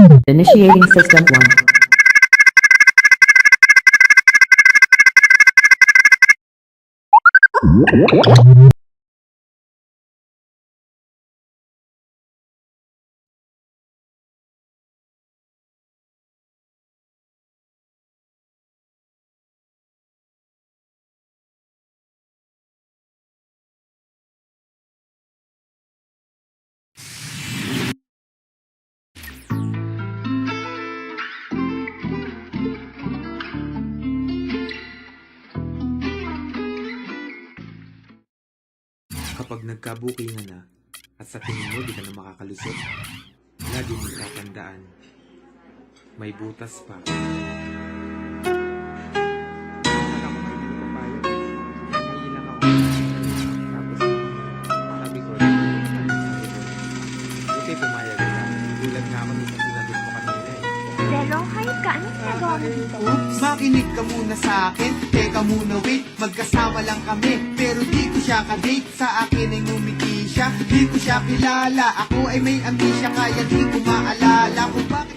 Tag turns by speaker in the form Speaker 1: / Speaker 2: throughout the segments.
Speaker 1: Initiating System 1.
Speaker 2: Kapag nagkabukingan na at sa tingin mo di ka na makakalusot, lagi mong tatandaan, may butas pa. Sabi ko, buti pumayag ka. Gulat nga ako nung sinagot mo kanina eh.
Speaker 3: Pero hayop ka, anong ginagawa mo dito?
Speaker 4: Makinig ka muna sa akin, teka muna wait. Magkasama lang kami, pero di ko siya kadate. Sa akin ay ngumiti siya, di ko siya kilala. Ako ay may ambisya, kaya di ko maalala kung bakit.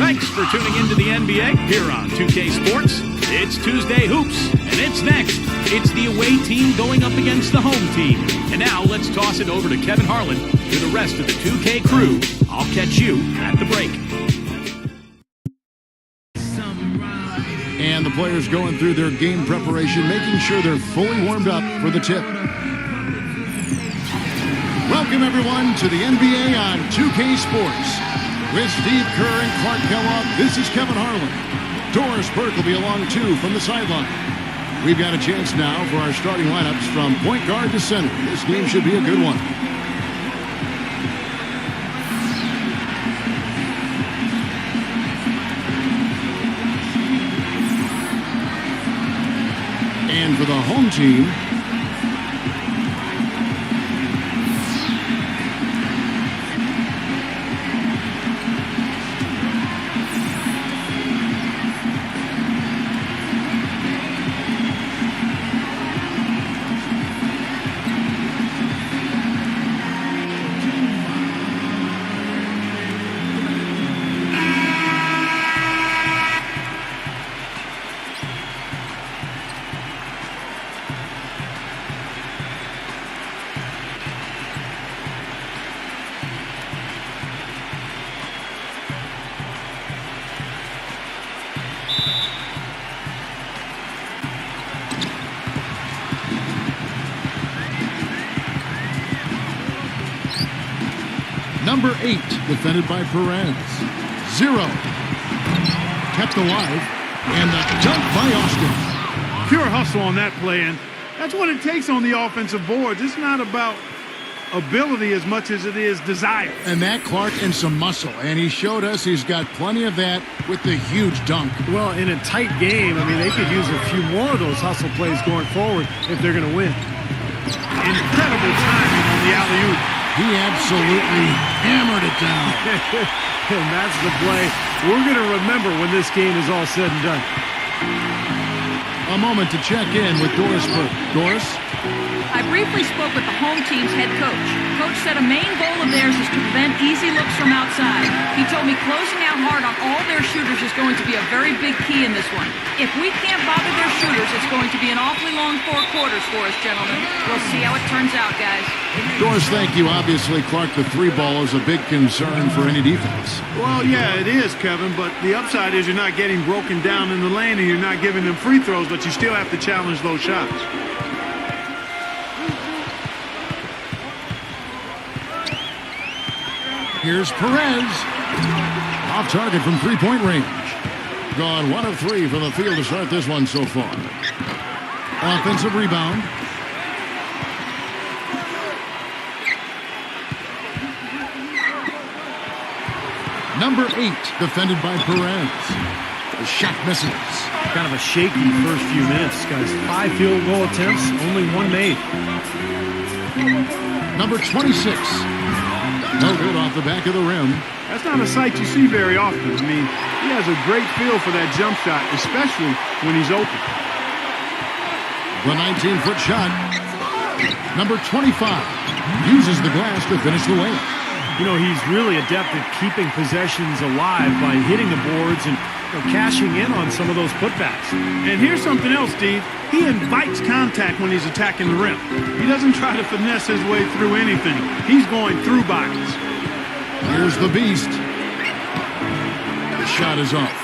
Speaker 5: Thanks for tuning into the NBA here on 2K Sports. It's Tuesday Hoops, and it's next. It's the away team going up against the home team. And now let's toss it over to Kevin Harlan with the rest of the 2K crew. I'll catch you at the break.
Speaker 6: And the players going through their game preparation, making sure they're fully warmed up for the tip. Welcome, everyone, to the NBA on 2K Sports. With Steve Kerr and Clark Kellogg, this is Kevin Harlan. Doris Burke will be along, too, from the sideline. We've got a chance now for our starting lineups from point guard to center. This game should be a good one. And for the home team, number 8, defended by Perez. 0, kept alive, and the dunk by Austin.
Speaker 7: Pure hustle on that play, and that's what it takes on the offensive boards. It's not about ability as much as it is desire.
Speaker 6: And that, Clark, and some muscle. And he showed us he's got plenty of that with the huge dunk.
Speaker 7: Well, in a tight game, I mean, they could use a few more of those hustle plays going forward if they're going to win. Incredible timing on the alley-oop.
Speaker 6: He absolutely hammered it down.
Speaker 7: And that's the play we're going to remember when this game is all said and done.
Speaker 6: A moment to check in with Doris Burke. Doris?
Speaker 8: I briefly spoke with the home team's head coach. Coach said a main goal of theirs is to prevent easy looks from outside. He told me closing out hard on all their shooters is going to be a very big key in this one. If we can't bother their shooters, it's going to be an awfully long 4 quarters for us, gentlemen. We'll see how it turns out, guys.
Speaker 6: Doris, thank you. Obviously, Clark, the 3 ball is a big concern for any defense.
Speaker 7: Well, yeah, it is, Kevin, but the upside is you're not getting broken down in the lane and you're not giving them free throws, but you still have to challenge those shots.
Speaker 6: Here's Perez. Off target from 3-point range. Gone 1 of 3 from the field to start this one so far. Offensive rebound. Number 8, defended by Perez. The shot misses.
Speaker 7: Kind of a shaky first few minutes, guys. 5 field goal attempts, only 1 made.
Speaker 6: Number 26. No good off the back of the rim.
Speaker 7: That's not a sight you see very often. I mean, he has a great feel for that jump shot, especially when he's open.
Speaker 6: The 19-foot shot. Number 25 uses the glass to finish the layup.
Speaker 7: You know, he's really adept at keeping possessions alive by hitting the boards and cashing in on some of those putbacks.
Speaker 1: And here's something else, Steve. He invites contact when he's attacking the rim. He doesn't try to finesse his way through anything. He's going through bodies.
Speaker 6: Here's the Beast. The shot is off.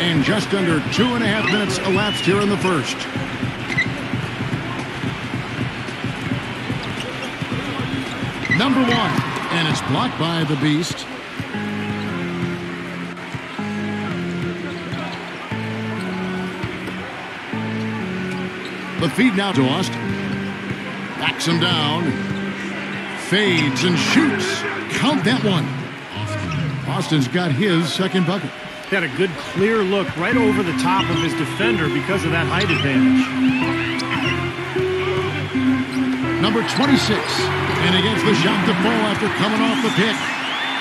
Speaker 6: And just under 2.5 minutes elapsed here in the first. Number one, and it's blocked by the Beast. The feed now to Austin. Backs him down. Fades and shoots. Count that one. Austin's got his second bucket.
Speaker 7: He had a good clear look right over the top of his defender because of that height advantage.
Speaker 6: Number 26. And he gets the shot to fall after coming off the pick.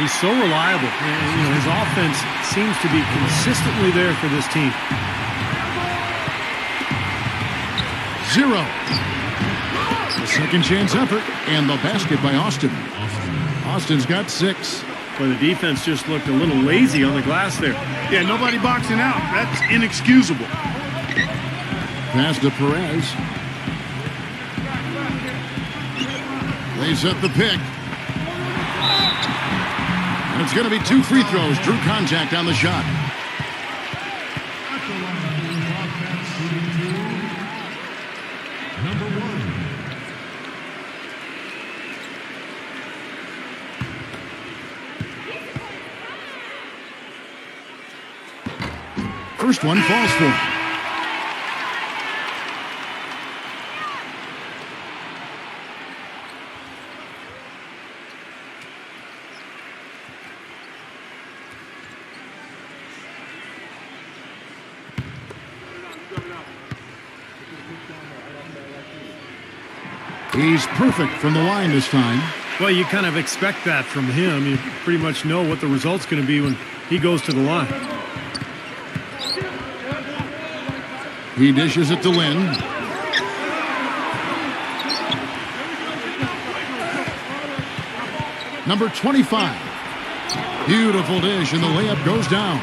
Speaker 7: He's so reliable. And, you know, his offense seems to be consistently there for this team.
Speaker 6: 0. The second chance effort. And the basket by Austin. Austin's got 6.
Speaker 7: But the defense just looked a little lazy on the glass there.
Speaker 1: Yeah, nobody boxing out. That's inexcusable.
Speaker 6: Pass to Perez. They set the pick. And it's going to be 2 free throws. Drew contact on the shot. First one falls for him. He's perfect from the line this time.
Speaker 7: Well, you kind of expect that from him. You pretty much know what the result's going to be when he goes to the line.
Speaker 6: He dishes it to Lynn. Number 25. Beautiful dish, and the layup goes down.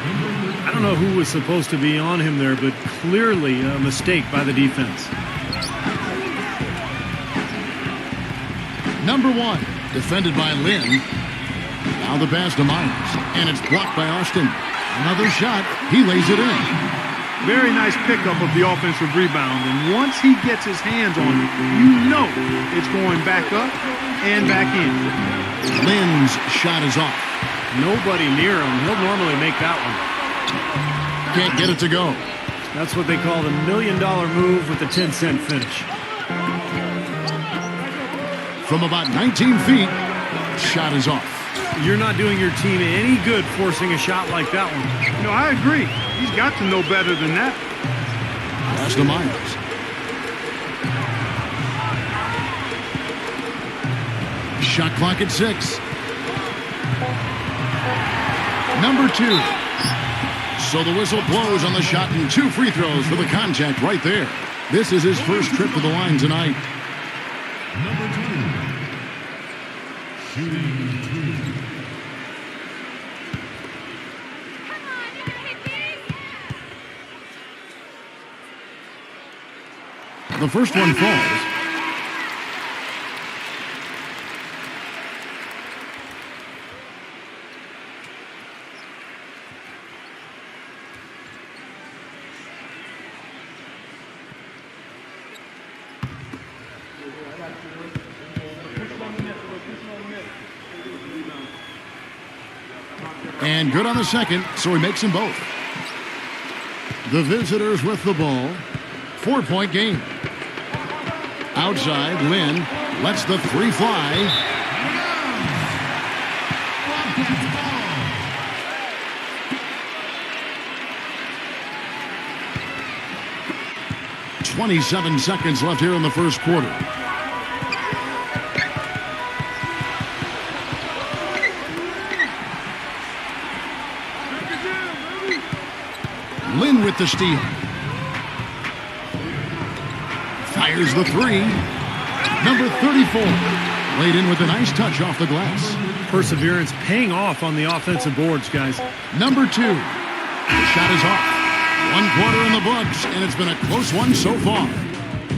Speaker 7: I don't know who was supposed to be on him there, but clearly a mistake by the defense.
Speaker 6: Number 1, defended by Lynn. Now the pass to Myers, and it's blocked by Austin. Another shot, he lays it in.
Speaker 1: Very nice pickup of the offensive rebound. And once he gets his hands on it, you know it's going back up and back in.
Speaker 6: Lynn's shot is off.
Speaker 7: Nobody near him. He'll normally make that one.
Speaker 6: Can't get it to go.
Speaker 7: That's what they call the $1 million move with the 10-cent finish.
Speaker 6: From about 19 feet, shot is off.
Speaker 7: You're not doing your team any good forcing a shot like that one.
Speaker 1: No, I agree. He's got to know better than that.
Speaker 6: Pass to Myers. Shot clock at 6. Number 2. So the whistle blows on the shot and 2 free throws for the contact right there. This is his first trip to the line tonight. Number 2. Shooting 3. The first one falls. And good on the second, so he makes them both. The visitors with the ball. 4-point game. Outside, Lynn lets the 3 fly. 27 seconds left here in the first quarter. Lynn with the steal. Fires the 3. Number 34, laid in with a nice touch off the glass.
Speaker 7: Perseverance paying off on the offensive boards, guys.
Speaker 6: Number 2, the shot is off. 1 quarter in the books, and it's been a close one so far.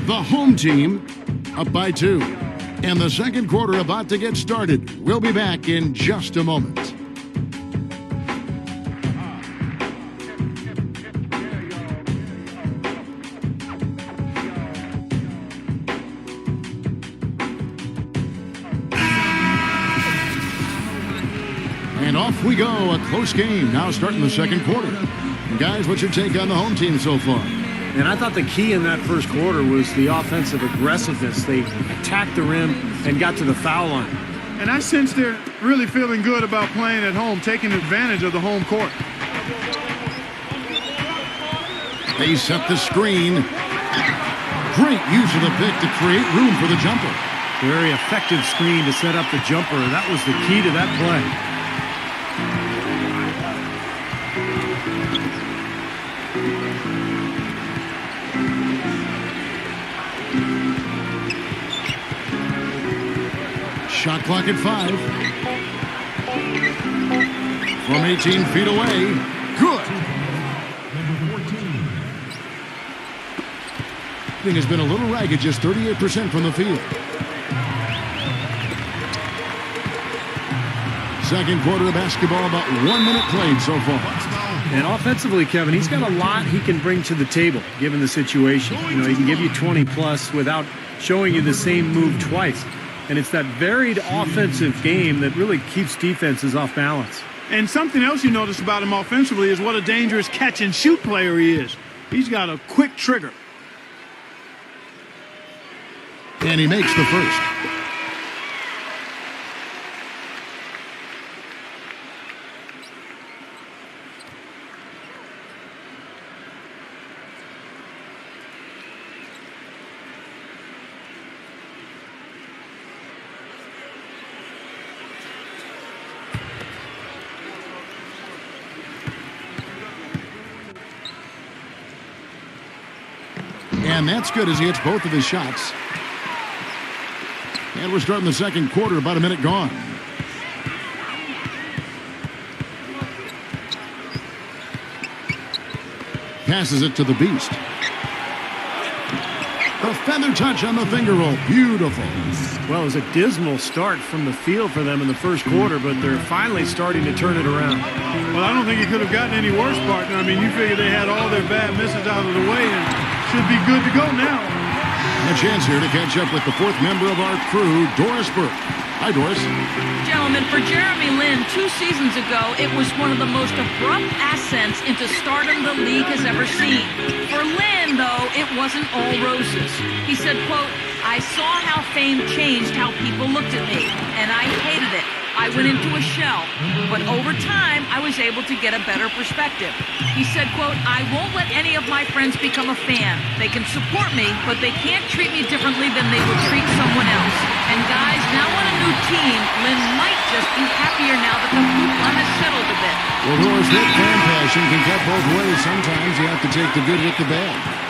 Speaker 6: The home team up by 2. And the second quarter about to get started. We'll be back in just a moment. And off we go, a close game now starting the second quarter. And guys, what's your take on the home team so far?
Speaker 7: And I thought the key in that first quarter was the offensive aggressiveness. They attacked the rim and got to the foul line.
Speaker 1: And I sense they're really feeling good about playing at home, taking advantage of the home court.
Speaker 6: They set the screen. Great use of the pick to create room for the jumper.
Speaker 7: Very effective screen to set up the jumper. That was the key to that play.
Speaker 6: Shot clock at 5. From 18 feet away. Good. Thing has been a little ragged, just 38% from the field. Second quarter of basketball, about 1 minute played so far.
Speaker 7: And offensively, Kevin, he's got a lot he can bring to the table, given the situation. You know, he can give you 20 plus without showing you the same move twice. And it's that varied offensive game that really keeps defenses off balance.
Speaker 1: And something else you notice about him offensively is what a dangerous catch-and-shoot player he is. He's got a quick trigger.
Speaker 6: And he makes the first. And that's good as he hits both of his shots. And we're starting the second quarter, about a minute gone. Passes it to the Beast. The feather touch on the finger roll. Beautiful.
Speaker 7: Well, it was a dismal start from the field for them in the first quarter, but they're finally starting to turn it around.
Speaker 1: Well, I don't think it could have gotten any worse, partner. I mean, you figure they had all their bad misses out of the way and should be good to go now.
Speaker 6: And a chance here to catch up with the fourth member of our crew, Doris Burke. Hi, Doris.
Speaker 8: Gentlemen, for Jeremy Lin, 2 seasons ago, it was one of the most abrupt ascents into stardom the league has ever seen. For Lin, though, it wasn't all roses. He said, quote, "I saw how fame changed how people looked at me, and I hated it. I went into a shell, but over time, I was able to get a better perspective." He said, quote, "I won't let any of my friends become a fan. They can support me, but they can't treat me differently than they would treat someone else. And guys, now on a new team, Lin might just be happier now that the hoopla has settled a bit."
Speaker 6: Well, Doris, that fan passion can cut both ways. Sometimes you have to take the good with the bad.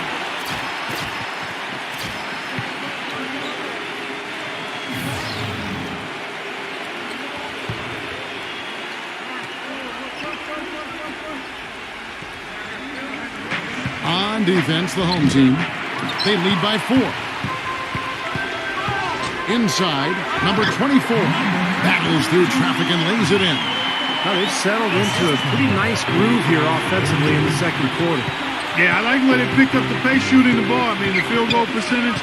Speaker 6: On defense, the home team. They lead by 4. Inside, number 24 battles through traffic and lays it in.
Speaker 7: Well, they've settled into a pretty nice groove here offensively in the second quarter.
Speaker 1: Yeah, I like the way they picked up the pace shooting the ball. I mean, the field goal percentage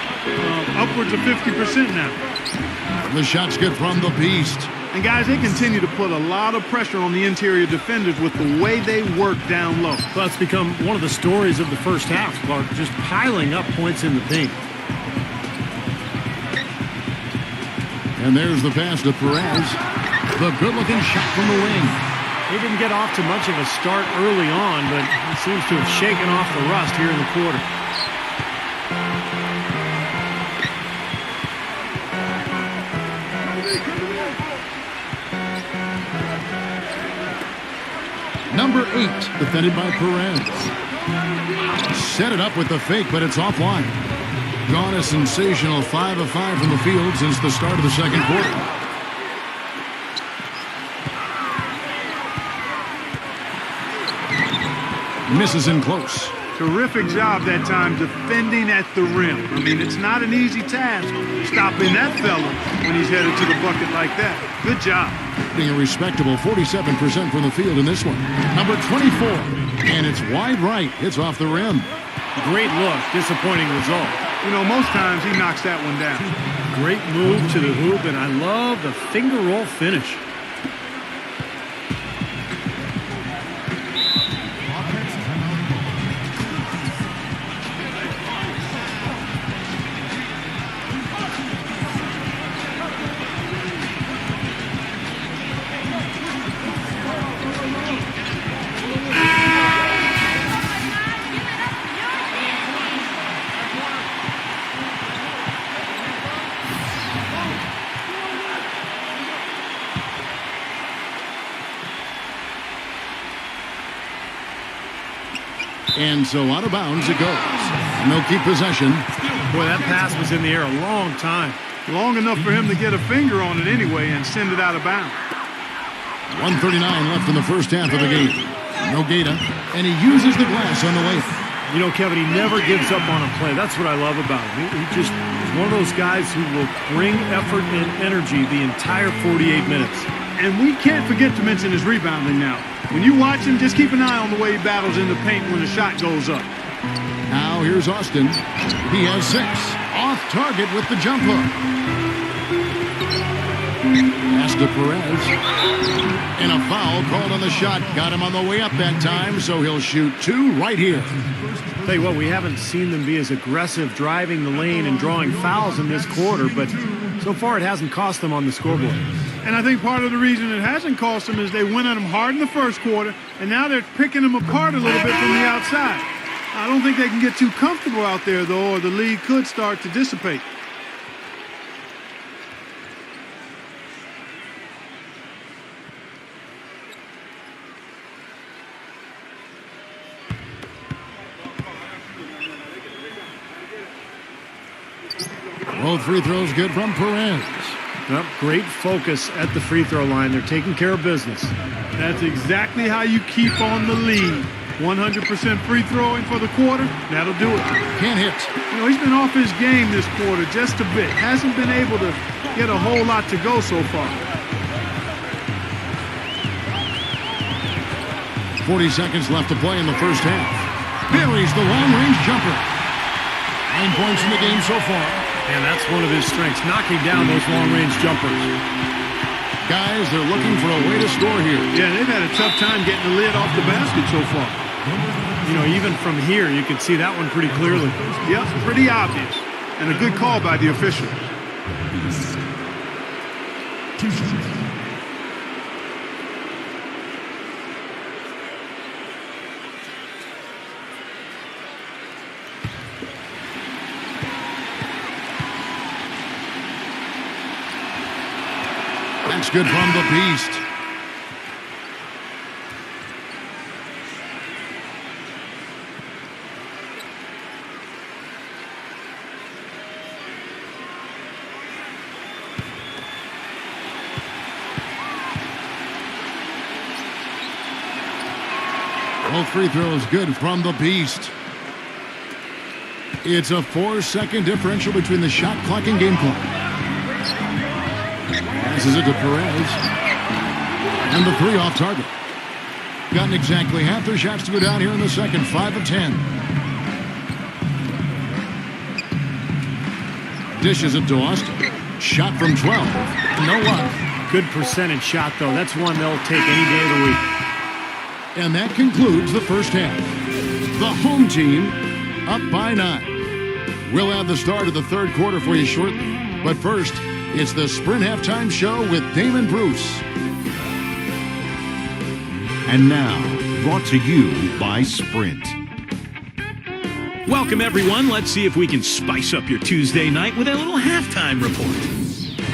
Speaker 1: upwards of 50% now.
Speaker 6: The shot's good from the Beast.
Speaker 1: And guys, they continue to put a lot of pressure on the interior defenders with the way they work down low.
Speaker 7: Well, it's become one of the stories of the first half, Clark, just piling up points in the paint.
Speaker 6: And there's the pass to Perez. The good-looking shot from the wing.
Speaker 7: They didn't get off to much of a start early on, but it seems to have shaken off the rust here in the quarter.
Speaker 6: Number 8, defended by Perez. Set it up with the fake, but it's offline. Gone a sensational 5 of 5 from the field since the start of the second quarter. Misses in close.
Speaker 1: Terrific job that time defending at the rim. I mean, it's not an easy task stopping that fella when he's headed to the bucket like that. Good job.
Speaker 6: Being a respectable 47% from the field in this one. Number 24. And it's wide right. It's off the rim.
Speaker 7: Great look. Disappointing result.
Speaker 1: You know, most times he knocks that one down.
Speaker 7: Great move to the hoop, and I love the finger roll finish.
Speaker 6: And so out of bounds it goes. No keep possession.
Speaker 7: Boy, that pass was in the air a long time.
Speaker 1: Long enough for him to get a finger on it anyway and send it out of bounds.
Speaker 6: 1:39 left in the first half of the game. No Gata, and he uses the glass on the way.
Speaker 7: You know, Kevin, he never gives up on a play. That's what I love about him. He just is one of those guys who will bring effort and energy the entire 48 minutes.
Speaker 1: And we can't forget to mention his rebounding now. When you watch him, just keep an eye on the way he battles in the paint when the shot goes up.
Speaker 6: Now here's Austin. He has 6. Off target with the jump hook. Pass to Perez. And a foul called on the shot. Got him on the way up that time, so he'll shoot 2 right here.
Speaker 7: Tell you what, we haven't seen them be as aggressive driving the lane and drawing fouls in this quarter, but so far it hasn't cost them on the scoreboard.
Speaker 1: And I think part of the reason it hasn't cost them is they went at him hard in the first quarter, and now they're picking him apart a little bit from the outside. I don't think they can get too comfortable out there, though, or the lead could start to dissipate.
Speaker 6: Both free throws good from Perez.
Speaker 7: Yep, great focus at the free throw line. They're taking care of business.
Speaker 1: That's exactly how you keep on the lead. 100% free throwing for the quarter, that'll do it.
Speaker 6: Can't hit.
Speaker 1: You know, he's been off his game this quarter just a bit. Hasn't been able to get a whole lot to go so far.
Speaker 6: 40 seconds left to play in the first half. Buries the long-range jumper. 9 points in the game so far.
Speaker 7: And that's one of his strengths, knocking down those long-range jumpers.
Speaker 6: Guys, they're looking for a way to score here.
Speaker 1: Yeah, they've had a tough time getting the lid off the basket so far.
Speaker 7: You know, even from here, you can see that one pretty clearly.
Speaker 1: Yep, pretty obvious. And a good call by the official.
Speaker 6: That's good from the Beast. Both free throws good from the Beast. It's a 4-second differential between the shot clock and game clock. Passes it to Perez. And the 3 off target. Gotten exactly half their shots to go down here in the second. 5 of 10. Dishes it to Austin. Shot from 12. No luck.
Speaker 7: Good percentage shot, though. That's one they'll take any day of the week.
Speaker 6: And that concludes the first half. The home team up by 9. We'll have the start of the third quarter for you shortly. But first, it's the Sprint Halftime Show with Damon Bruce.
Speaker 9: And now, brought to you by Sprint.
Speaker 5: Welcome, everyone. Let's see if we can spice up your Tuesday night with a little halftime report.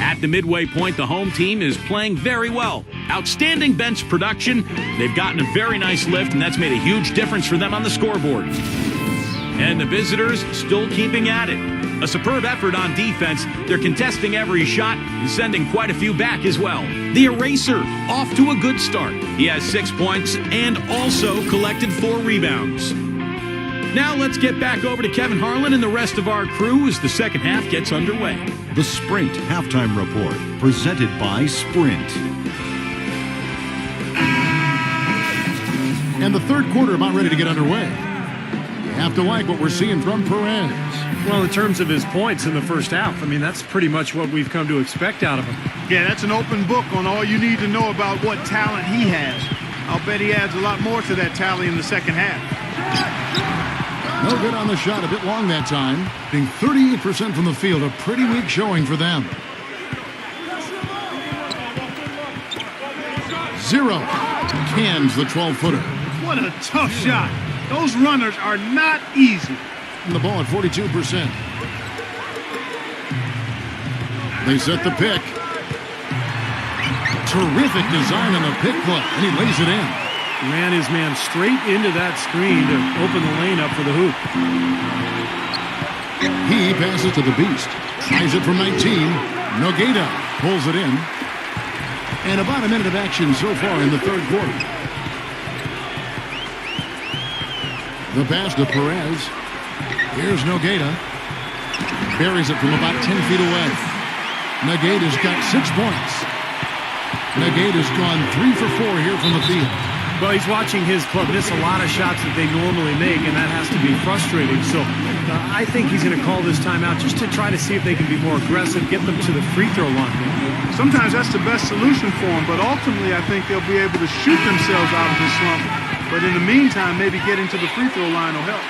Speaker 5: At the midway point, the home team is playing very well. Outstanding bench production. They've gotten a very nice lift, and that's made a huge difference for them on the scoreboard. And the visitors still keeping at it. A superb effort on defense. They're contesting every shot and sending quite a few back as well. The Eraser off to a good start. He has 6 points and also collected 4 rebounds. Now let's get back over to Kevin Harlan and the rest of our crew as the second half gets underway.
Speaker 9: The Sprint Halftime Report, presented by Sprint.
Speaker 6: And the third quarter about ready to get underway. You have to like what we're seeing from Perez.
Speaker 7: Well, in terms of his points in the first half, I mean, that's pretty much what we've come to expect out of him.
Speaker 1: Yeah, that's an open book on all you need to know about what talent he has. I'll bet he adds a lot more to that tally in the second half.
Speaker 6: No good on the shot, a bit long that time. Being 38% from the field, a pretty weak showing for them. 0. Cans the 12-footer.
Speaker 1: What a tough shot. Those runners are not easy.
Speaker 6: And the ball at 42%. They set the pick. Terrific design on the pick play, and he lays it in.
Speaker 7: Ran his man straight into that screen to open the lane up for the hoop.
Speaker 6: He passes to the Beast. Tries it from 19. Nogueira pulls it in. And about a minute of action so far in the third quarter. The pass to Perez. Here's Nogueira. Buries it from about 10 feet away. Nogueira's got 6 points. Nogueira's gone 3 for 4 here from the field.
Speaker 7: Well, he's watching his club miss a lot of shots that they normally make, and that has to be frustrating. So I think he's going to call this timeout just to try to see if they can be more aggressive, get them to the free throw line.
Speaker 1: Sometimes that's the best solution for them, but ultimately I think they'll be able to shoot themselves out of this slump. But in the meantime, maybe getting to the free throw line will help.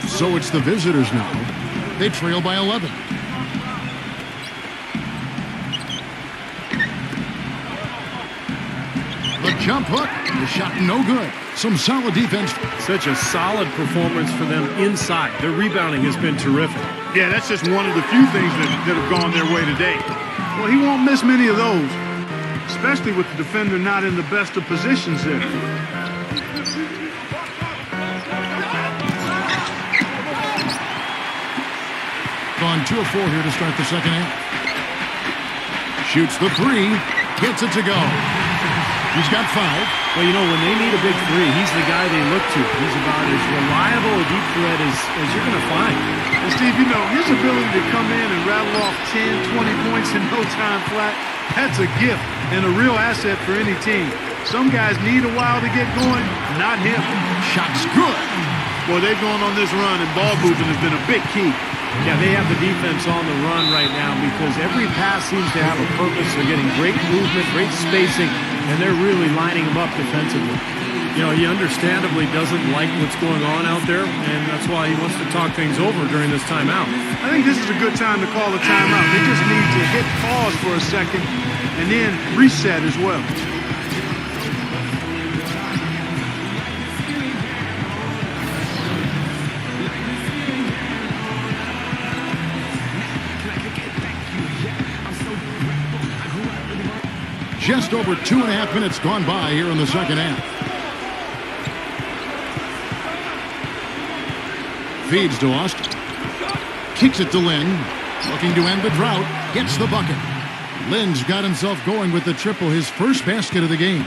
Speaker 6: So it's the visitors now. They trail by 11. The jump hook. The shot no good. Some solid defense.
Speaker 7: Such a solid performance for them inside. Their rebounding has been terrific.
Speaker 1: Yeah, that's just one of the few things that have gone their way today. Well, he won't miss many of those, especially with the defender not in the best of positions there.
Speaker 6: Gone 2 of 4 here to start the second half. Shoots the 3. Gets it to go. He's got 5.
Speaker 7: Well, you know, when they need a big 3, he's the guy they look to. He's about as reliable a deep threat as you're going to find.
Speaker 1: And Steve, you know, his ability to come in and rattle off 10, 20 points in no time flat, that's a gift and a real asset for any team. Some guys need a while to get going, not him.
Speaker 6: Shot's good.
Speaker 1: Well, they've gone on this run, and ball movement has been a big key.
Speaker 7: Yeah, they have the defense on the run right now because every pass seems to have a purpose. They're getting great movement, great spacing, and they're really lining them up defensively. You know, he understandably doesn't like what's going on out there, and that's why he wants to talk things over during this timeout.
Speaker 1: I think this is a good time to call a timeout. They just need to hit pause for a second and then reset as well.
Speaker 6: Just over 2.5 minutes gone by here in the second half. Feeds to Austin. Kicks it to Lynn. Looking to end the drought. Gets the bucket. Lynn's got himself going with the triple, his first basket of the game.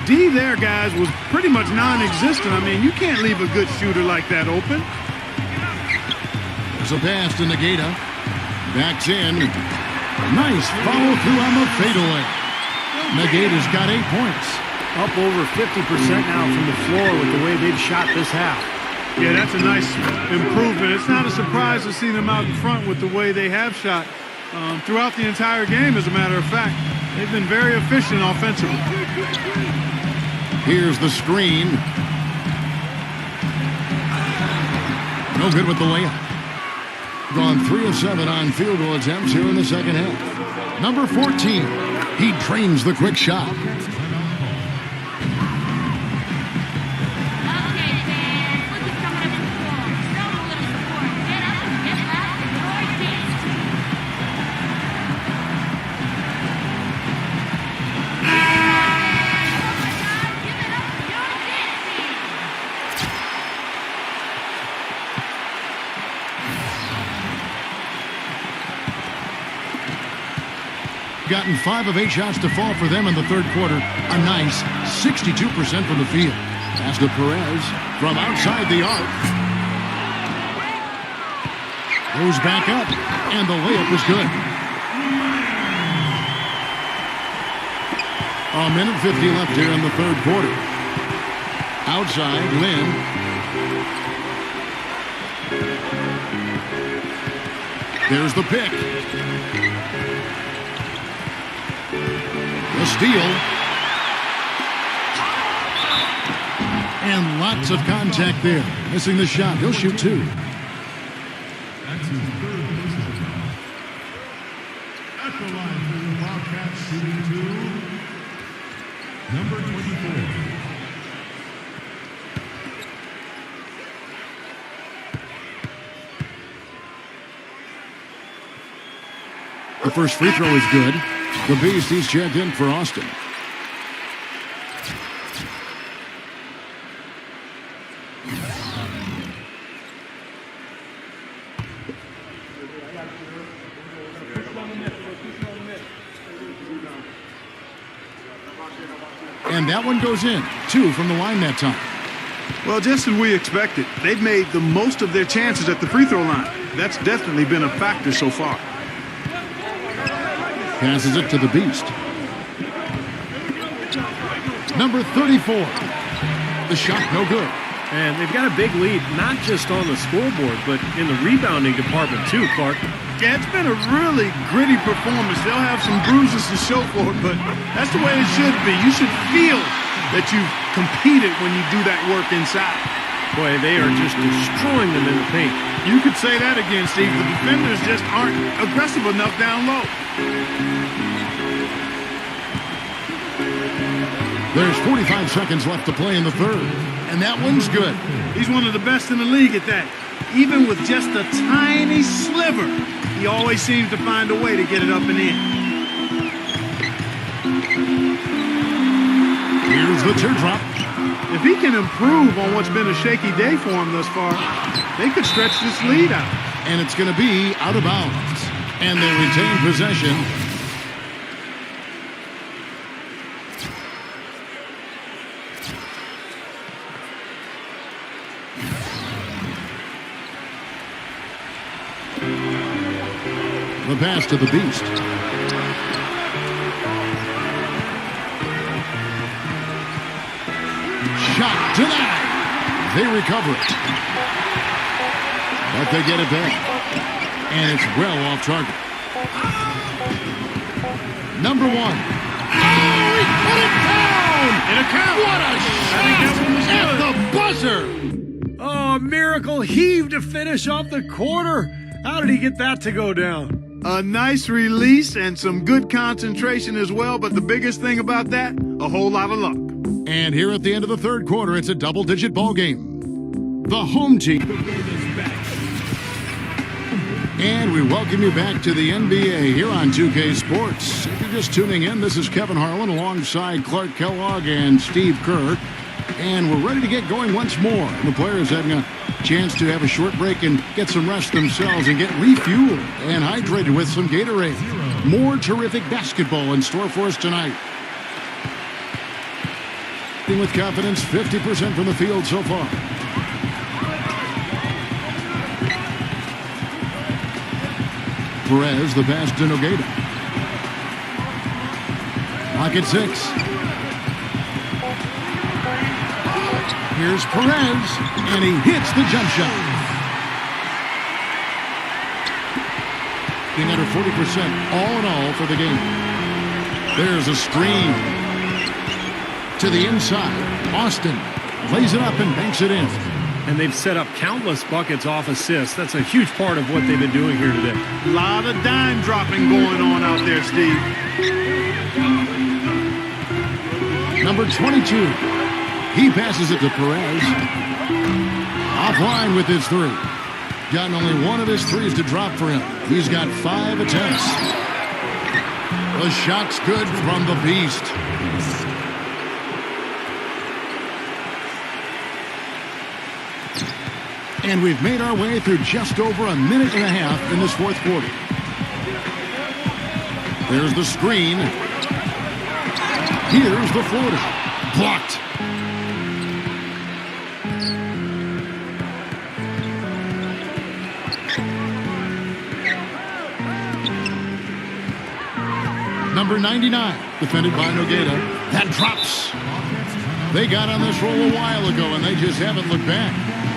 Speaker 1: D there, guys, was pretty much non-existent. I mean, you can't leave a good shooter like that open.
Speaker 6: There's a pass to Nogueira. Backs in. Nice follow through on the fadeaway. Nogueira's got 8 points.
Speaker 7: Up over 50% now from the floor with the way they've shot this half.
Speaker 1: Yeah, that's a nice improvement. It's not a surprise to see them out in front with the way they have shot throughout the entire game, as a matter of fact. They've been very efficient offensively.
Speaker 6: Here's the screen. No good with the layup. Gone 3 of 7 on field goal attempts here in the second half. Number 14. He trains the quick shot. gotten 5 of 8 shots to fall for them in the third quarter. A nice 62% from the field. Pass to Perez from outside the arc. Goes back up, and the layup is good. A minute 50 left here in the third quarter. Outside, Lynn. There's the pick. The steal. And lots of contact there. Missing the shot. He'll shoot 2.
Speaker 1: That's his third miss of the game. At the line for the Wildcats shooting 2, number 24.
Speaker 6: The first free throw is good. The Beast, he's checked in for Austin. And that one goes in. 2 from the line that time.
Speaker 1: Well, just as we expected, they've made the most of their chances at the free throw line. That's definitely been a factor so far.
Speaker 6: Passes it to the Beast. Number 34. The shot no good.
Speaker 7: And they've got a big lead, not just on the scoreboard, but in the rebounding department too, Clark.
Speaker 1: Yeah, it's been a really gritty performance. They'll have some bruises to show for it, but that's the way it should be. You should feel that you've competed when you do that work inside.
Speaker 7: Boy, they are just destroying them in the paint.
Speaker 1: You could say that again, Steve. The defenders just aren't aggressive enough down low.
Speaker 6: There's 45 seconds left to play in the third, and that one's good.
Speaker 1: He's one of the best in the league at that. Even with just a tiny sliver, he always seems to find a way to get it up and in.
Speaker 6: Here's the teardrop.
Speaker 1: If he can improve on what's been a shaky day for him thus far, they could stretch this lead out.
Speaker 6: And it's going to be out of bounds. And they retain possession. The pass to the Beast. Shot denied. They recover it. But they get it back. And it's well off target. Number 1. Oh, he put it down!
Speaker 1: And a count.
Speaker 6: What a shot! At the buzzer!
Speaker 7: Oh, a miracle heave to finish off the quarter. How did he get that to go down?
Speaker 1: A nice release and some good concentration as well, but the biggest thing about that, a whole lot of luck.
Speaker 6: And here at the end of the third quarter, it's a double-digit ball game. The home team. And we welcome you back to the NBA here on 2K Sports. If you're just tuning in, this is Kevin Harlan alongside Clark Kellogg and Steve Kerr. And we're ready to get going once more. The players having a chance to have a short break and get some rest themselves and get refueled and hydrated with some Gatorade. More terrific basketball in store for us tonight. With confidence, 50% from the field so far. Perez, the pass to Nogueira. Lock at 6. Here's Perez, and he hits the jump shot. Being under 40% all in all for the game. There's a screen. To the inside, Austin lays it up and banks it in.
Speaker 7: And they've set up countless buckets off assists. That's a huge part of what they've been doing here today.
Speaker 1: A lot of dime dropping going on out there, Steve.
Speaker 6: Number 22. He passes it to Perez. Offline with his 3. Gotten only 1 of his 3s to drop for him. He's got 5 attempts. The shot's good from the Beast. And we've made our way through just over a minute and a half in this fourth quarter. There's the screen. Here's the floater. Blocked. Number 99, defended by Nogueira. That drops. They got on this roll a while ago, and they just haven't looked back.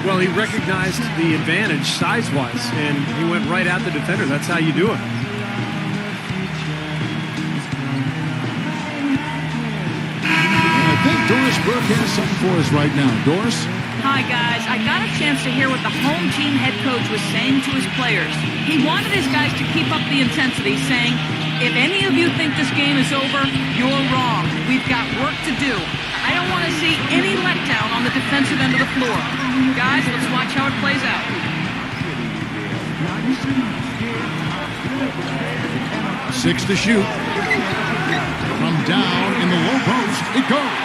Speaker 7: Well, he recognized the advantage size-wise, and he went right at the defender. That's how you do it.
Speaker 6: I think Doris Burke has something for us right now. Doris?
Speaker 8: Hi, guys. I got a chance to hear what the home team head coach was saying to his players. He wanted his guys to keep up the intensity, saying, if any of you think this game is over, you're wrong. We've got work to do. I don't want to see any letdown on the defensive end of the floor. Guys, let's watch how it plays out.
Speaker 6: 6 to shoot. From down in the low post, it goes.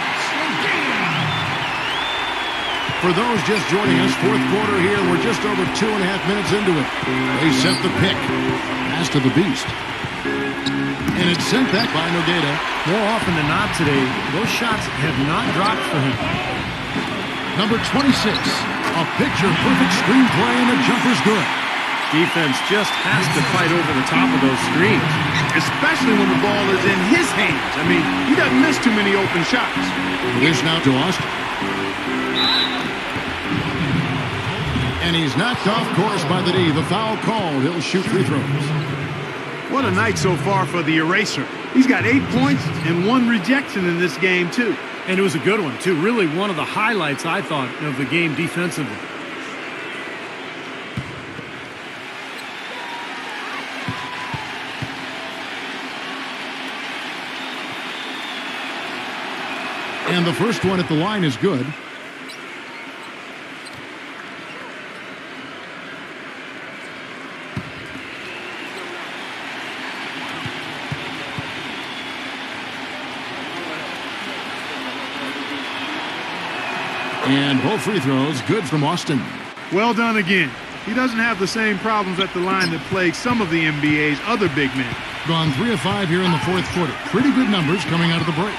Speaker 6: For those just joining us, fourth quarter here, we're just over 2.5 minutes into it. They set the pick. Pass to the Beast. And it's sent back by Nogueira.
Speaker 7: More often than not today, those shots have not dropped for him.
Speaker 6: Number 26, a picture-perfect screenplay, and the jumper's good.
Speaker 7: Defense just has to fight over the top of those screens.
Speaker 1: Especially when the ball is in his hands. I mean, he doesn't miss too many open shots.
Speaker 6: Dish now to Austin. And he's knocked off course by the D. The foul called. He'll shoot free throws.
Speaker 1: What a night so far for the eraser. He's got 8 points and 1 rejection in this game, too.
Speaker 7: And it was a good one, too. Really one of the highlights, I thought, of the game defensively.
Speaker 6: And the first one at the line is good. And both free throws good from Austin.
Speaker 1: Well done again. He doesn't have the same problems at the line that plague some of the NBA's other big men.
Speaker 6: Gone 3 of 5 here in the fourth quarter. Pretty good numbers coming out of the break.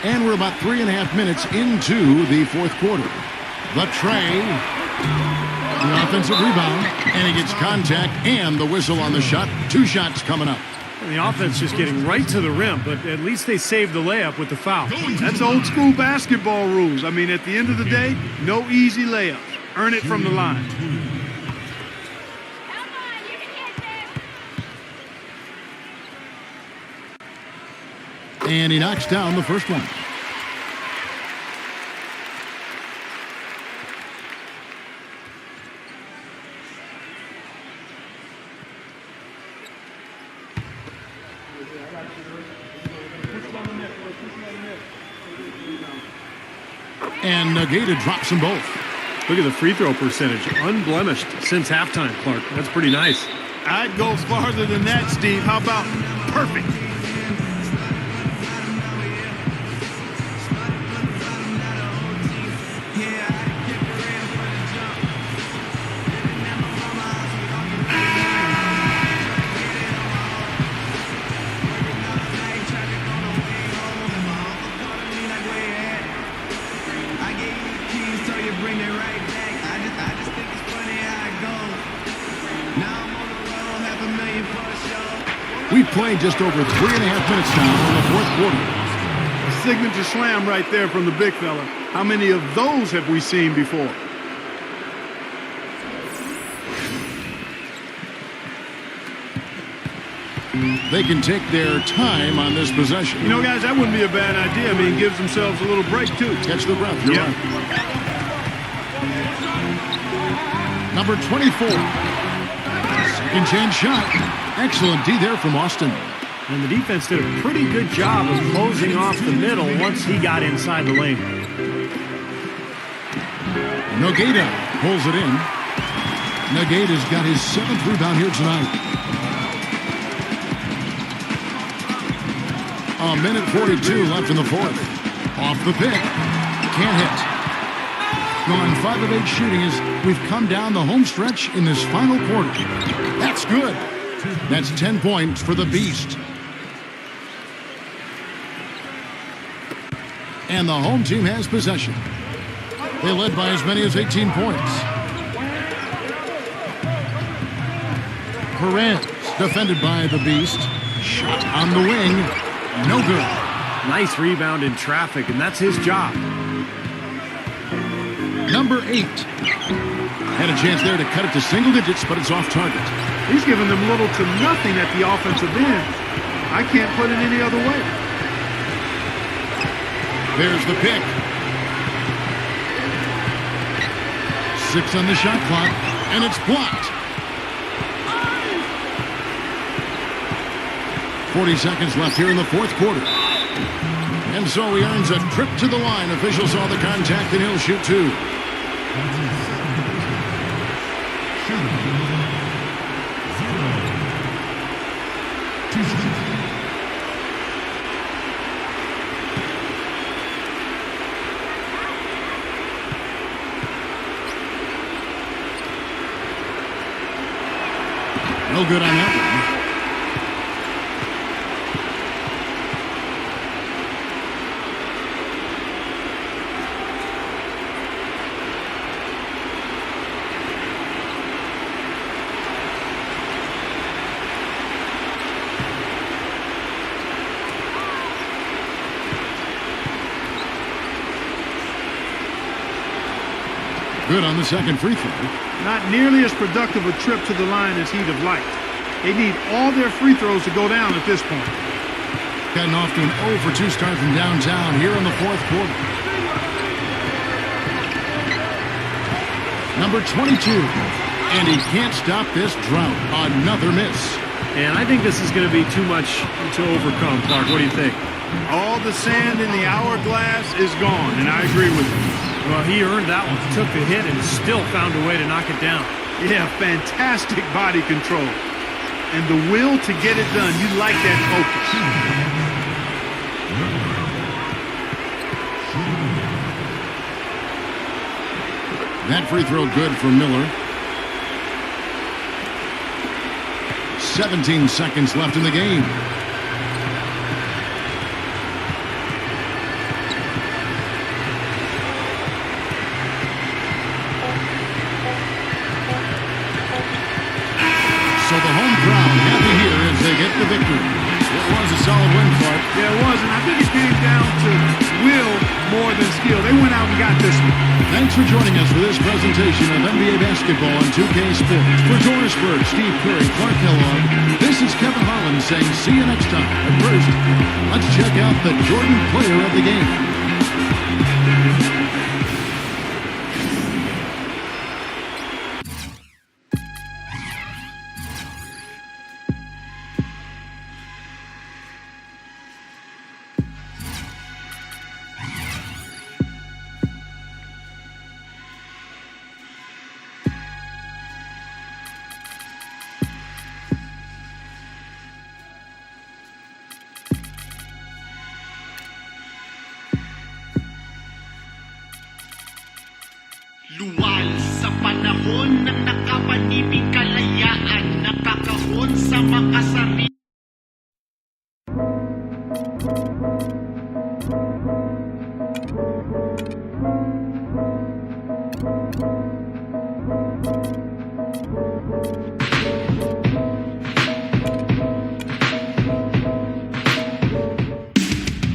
Speaker 6: And we're about 3.5 minutes into the fourth quarter. The tray. The offensive rebound. And he gets contact and the whistle on the shot. 2 shots coming up.
Speaker 7: And the offense just getting right to the rim, but at least they saved the layup with the foul.
Speaker 1: That's old school basketball rules. I mean, at the end of the day, no easy layups. Earn it from the line.
Speaker 6: And he knocks down the first one. And Nogueira drops them both.
Speaker 7: Look at the free throw percentage. Unblemished since halftime, Clark. That's pretty nice.
Speaker 1: I'd go farther than that, Steve. How about perfect?
Speaker 6: We've played just over 3.5 minutes now in the fourth quarter.
Speaker 1: A signature slam right there from the big fella. How many of those have we seen before?
Speaker 6: They can take their time on this possession.
Speaker 1: You know, guys, that wouldn't be a bad idea. I mean, it gives themselves a little break, too.
Speaker 6: Catch the breath. You're right. Number 24. Second chance shot. Excellent D there from Austin.
Speaker 7: And the defense did a pretty good job of closing off the middle once he got inside the lane.
Speaker 6: Nogueira pulls it in. Nogueira's got his 7th rebound here tonight. A minute 42 left in the fourth. Off the pick. Can't hit. gone 5 of 8 shooting as we've come down the home stretch in this final quarter. That's good. That's 10 points for the Beast. And the home team has possession. They led by as many as 18 points. Perez, defended by the Beast. Shot on the wing. No good.
Speaker 7: Nice rebound in traffic, and that's his job.
Speaker 6: Number 8. Had a chance there to cut it to single digits, but it's off target.
Speaker 1: He's giving them little to nothing at the offensive end. I can't put it any other way.
Speaker 6: There's the pick. 6 on the shot clock, and it's blocked. 40 seconds left here in the fourth quarter. And so he earns a trip to the line. Officials saw the contact, and he'll shoot 2. No good on that one. Good on the second free throw.
Speaker 1: Not nearly as productive a trip to the line as he'd have liked. They need all their free throws to go down at this point.
Speaker 6: Getting off to an 0 for 2 start from downtown here in the fourth quarter. Number 22. And he can't stop this drought. Another miss.
Speaker 7: And I think this is going to be too much to overcome, Clark. What do you think?
Speaker 1: All the sand in the hourglass is gone, and I agree with you.
Speaker 7: Well, he earned that one. Took the hit and still found a way to knock it down.
Speaker 1: Yeah, fantastic body control. And the will to get it done. You like that focus.
Speaker 6: That free throw good for Miller. 17 seconds left in the game. So the home crowd happy here as they get the victory. It was a solid win, Clark.
Speaker 1: Yeah, it was, and I think it came down to will more than skill. They went out and got this one.
Speaker 6: Thanks for joining us for this presentation of NBA basketball on 2K Sports. For Doris Burke, Steve Kerr, and Clark Kellogg, this is Kevin Harlan saying see you next time. But first, let's check out the Jordan player of the game.
Speaker 10: Luwal sa panahon ng nakapanibig kalayaan, nakakahon sa makasarili.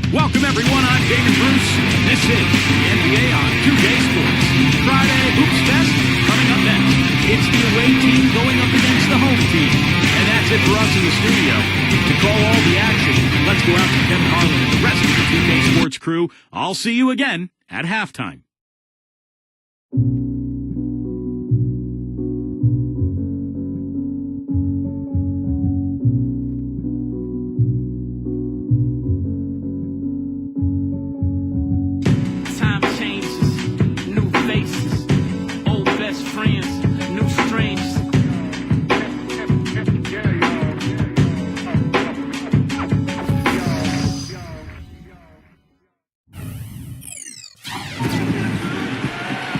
Speaker 5: Welcome everyone, I'm David Bruce. This is the NBA on 2K Sports. Friday Hoops Fest coming up next. It's the away team going up against the home team. And that's it for us in the studio. To call all the action, let's go out to Kevin Harlan and the rest of the 2K Sports crew. I'll see you again at halftime.
Speaker 10: Time changes, new faces, old best friends, new strangers.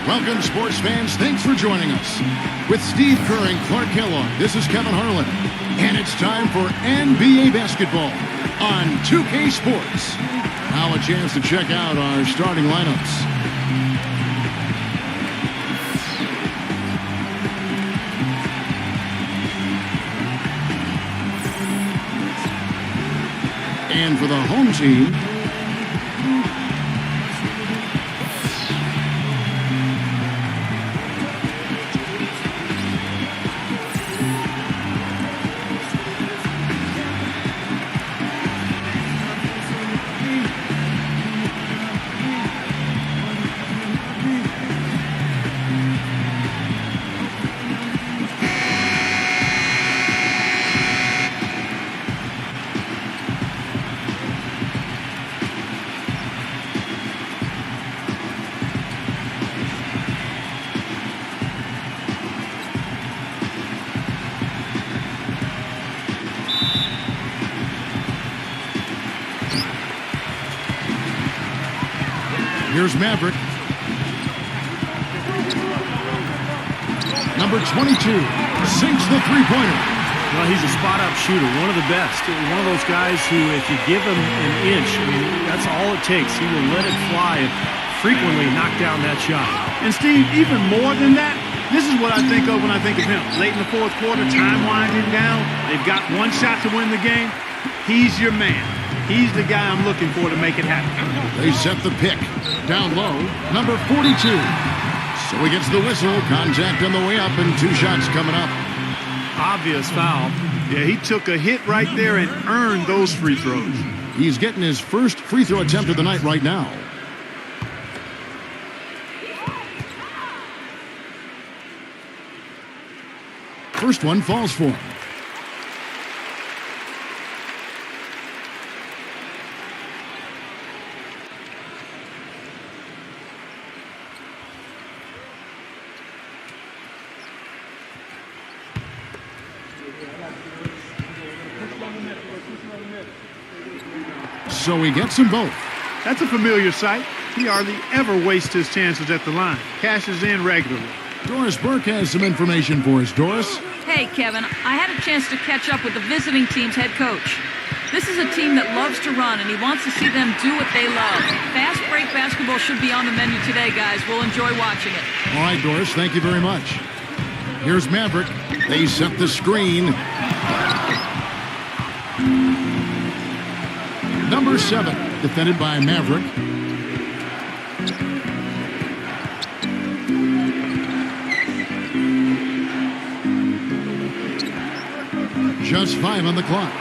Speaker 6: Welcome sports fans, thanks for joining us. With Steve Kerr and Clark Kellogg, this is Kevin Harlan. And it's time for NBA basketball on 2K Sports. Now a chance to check out our starting lineups. And for the home team, here's Maverick. Number 22 sinks the three-pointer.
Speaker 7: Well, he's a spot-up shooter, one of the best. One of those guys who, if you give him an inch, I mean, that's all it takes. He will let it fly and frequently knock down that shot.
Speaker 1: And Steve, even more than that, this is what I think of when I think of him. Late in the fourth quarter, time winding down. They've got one shot to win the game. He's your man. He's the guy I'm looking for to make it happen.
Speaker 6: They set the pick. Down low, number 42. So he gets the whistle. Contact on the way up and two shots coming up.
Speaker 7: Obvious foul.
Speaker 1: Yeah, he took a hit right there and earned those free throws.
Speaker 6: He's getting his first free throw attempt of the night right now. First one falls for him. So he gets them both.
Speaker 1: That's a familiar sight. He hardly ever wastes his chances at the line. Cashes in regularly.
Speaker 6: Doris Burke has some information for us. Doris?
Speaker 8: Hey, Kevin, I had a chance to catch up with the visiting team's head coach. This is a team that loves to run, and he wants to see them do what they love. Fast break basketball should be on the menu today, guys. We'll enjoy watching it.
Speaker 6: All right, Doris, thank you very much. Here's Maverick. They set the screen. Number 7, defended by Maverick. Just 5 on the clock.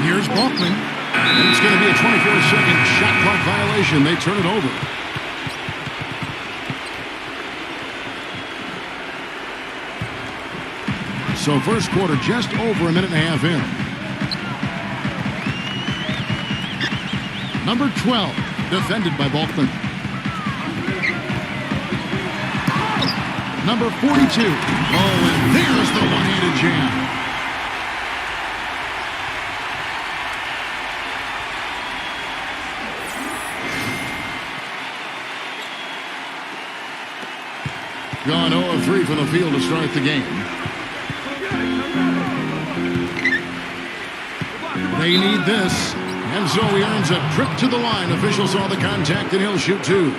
Speaker 6: Here's Balkman. And it's going to be a 24-second shot clock violation. They turn it over. So first quarter just over a minute and a half in. Number 12, defended by Balkman. Number 42. Oh, and there's the one-handed jam. Gone 0 of 3 from the field to start the game. They need this. And so he earns a trip to the line. Officials saw the contact, and he'll shoot 2.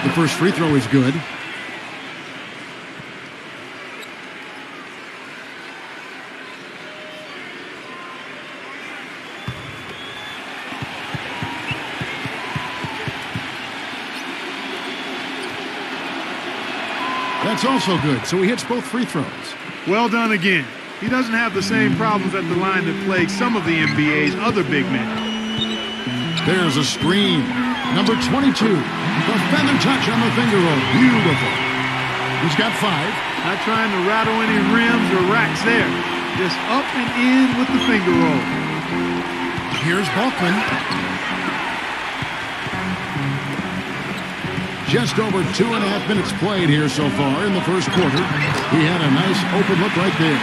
Speaker 6: The first free throw is good. That's also good, so he hits both free throws.
Speaker 1: Well done again. He doesn't have the same problems at the line that plague some of the NBA's other big men.
Speaker 6: There's a screen. Number 22. The feather touch on the finger roll. Beautiful. He's got 5.
Speaker 1: Not trying to rattle any rims or racks there. Just up and in with the finger roll.
Speaker 6: Here's Balkman. Just over 2.5 minutes played here so far in the first quarter. He had a nice open look right there.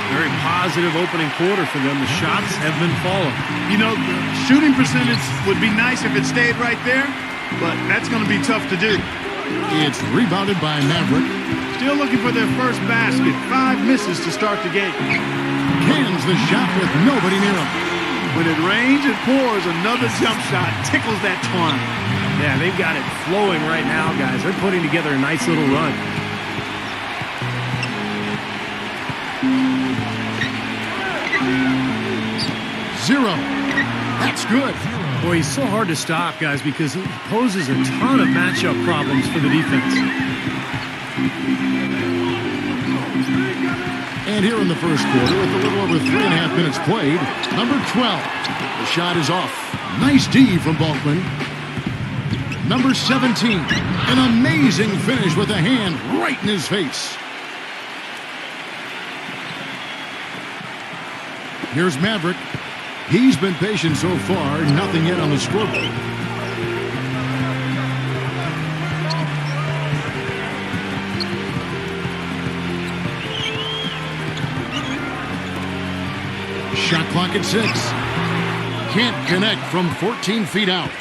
Speaker 7: Very positive opening quarter for them. The shots have been falling.
Speaker 1: You know, the shooting percentage would be nice if it stayed right there, but that's going to be tough to do.
Speaker 6: It's rebounded by Maverick.
Speaker 1: Still looking for their first basket. 5 misses to start the game.
Speaker 6: Cans the shot with nobody near him.
Speaker 1: When it rains, it pours. Another jump shot tickles that twine.
Speaker 7: Yeah, they've got it flowing right now, guys. They're putting together a nice little run.
Speaker 6: Zero. That's good.
Speaker 7: Boy, he's so hard to stop, guys, because he poses a ton of matchup problems for the defense.
Speaker 6: And here in the first quarter, with a little over 3.5 minutes played, number 12. The shot is off. Nice D from Balkman. Number 17. An amazing finish with a hand right in his face. Here's Maverick. He's been patient so far. Nothing yet on the scoreboard. Shot clock at 6. Can't connect from 14 feet out.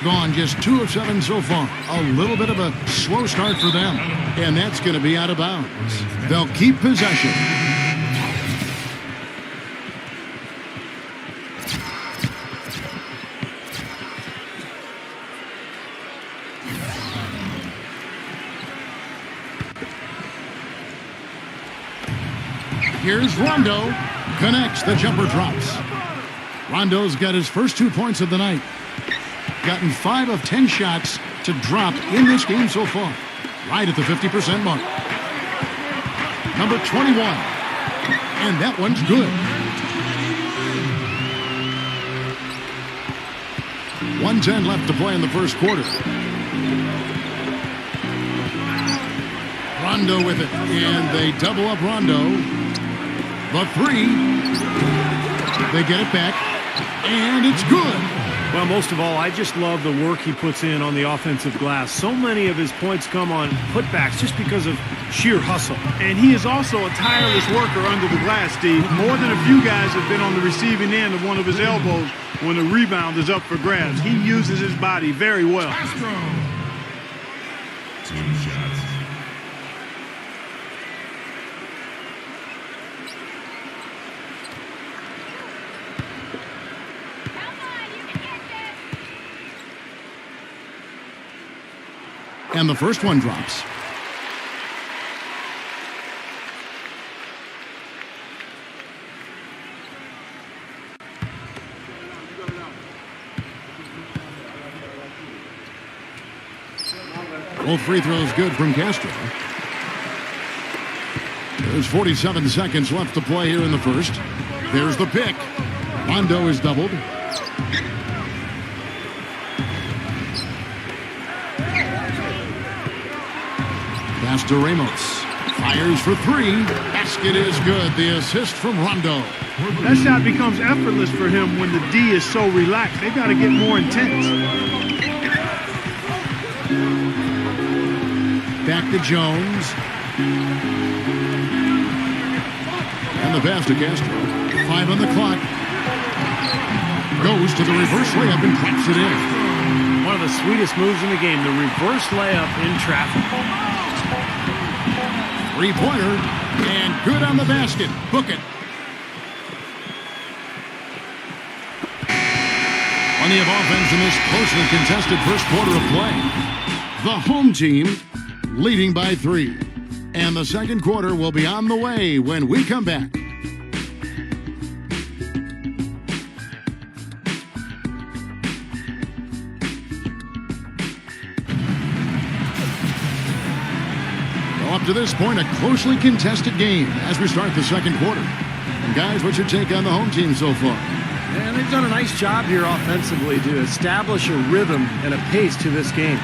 Speaker 6: Gone just 2 of 7 so far. A little bit of a slow start for them. And that's going to be out of bounds. They'll keep possession. Here's Rondo. Connects. The jumper drops. Rondo's got his first 2 points of the night. Gotten 5 of 10 shots to drop in this game so far. Right at the 50% mark. Number 21. And that one's good. 1:10 left to play in the first quarter. Rondo with it. And they double up Rondo. The 3. They get it back. And it's good.
Speaker 7: Well, most of all, I just love the work he puts in on the offensive glass. So many of his points come on putbacks just because of sheer hustle.
Speaker 1: And he is also a tireless worker under the glass, Steve. More than a few guys have been on the receiving end of one of his elbows when the rebound is up for grabs. He uses his body very well.
Speaker 11: 2 shots.
Speaker 6: And the first one drops. Both free throws good from Castro. There's 47 seconds left to play here in the first. There's the pick. Rondo is doubled. Pass to Ramos. Fires for 3. Basket is good. The assist from Rondo.
Speaker 1: That shot becomes effortless for him when the D is so relaxed. They've got to get more intense.
Speaker 6: Back to Jones. And the pass to Castro. 5 on the clock. Goes to the reverse layup and drops it in.
Speaker 7: One of the sweetest moves in the game, the reverse layup in traffic.
Speaker 6: 3-pointer, and good on the basket. Book it. Plenty of offense in this closely contested first quarter of play. The home team leading by 3. And the second quarter will be on the way when we come back. Up to this point, a closely contested game as we start the second quarter. And guys, what's your take on the home team so far?
Speaker 7: And they've done a nice job here offensively to establish a rhythm and a pace to this game.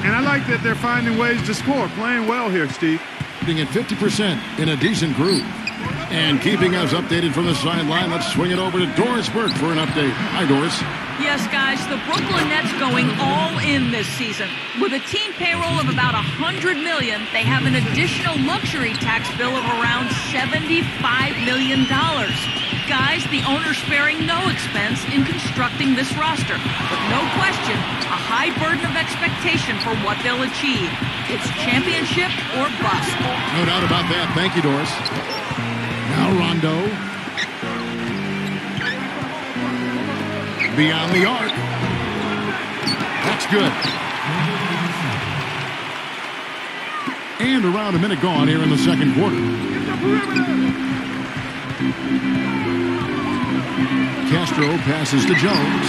Speaker 1: And I like that they're finding ways to score. Playing well here, Steve.
Speaker 6: Being at 50% in a decent groove. And keeping us updated from the sideline, let's swing it over to Doris Burke for an update. Hi, Doris.
Speaker 8: Yes, guys, the Brooklyn Nets going all in this season. With a team payroll of about $100 million, they have an additional luxury tax bill of around $75 million. Guys, the owner's sparing no expense in constructing this roster. But no question, a high burden of expectation for what they'll achieve. It's championship or bust.
Speaker 6: No doubt about that. Thank you, Doris. Now Rondo. Beyond the arc. That's good. And around a minute gone here in the second quarter. Castro passes to Jones.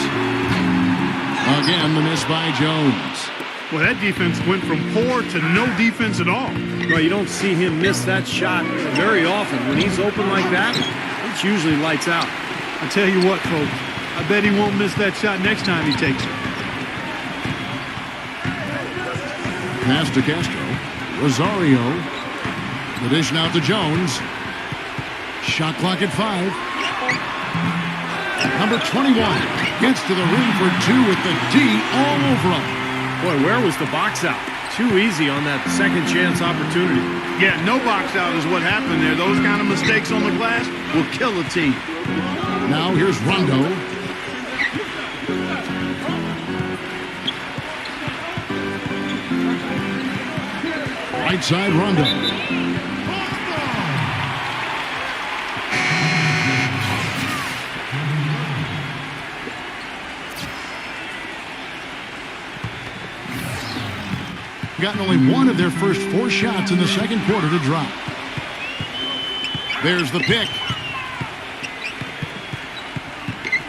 Speaker 6: Again, the miss by Jones.
Speaker 1: Well, that defense went from poor to no defense at all.
Speaker 7: Well, you don't see him miss that shot very often. When he's open like that, it's usually lights out.
Speaker 1: I tell you what, folks, I bet he won't miss that shot next time he takes it.
Speaker 6: Pass to Castro. Rosario. The dish now to Jones. Shot clock at 5. Number 21 gets to the rim for 2 with the D all over him.
Speaker 7: Boy, where was the box out? Too easy on that second chance opportunity.
Speaker 1: Yeah, no box out is what happened there. Those kind of mistakes on the glass will kill a team.
Speaker 6: Now here's Rondo. Right side Rondo. Gotten only one of their first 4 shots in the second quarter to drop. There's the pick.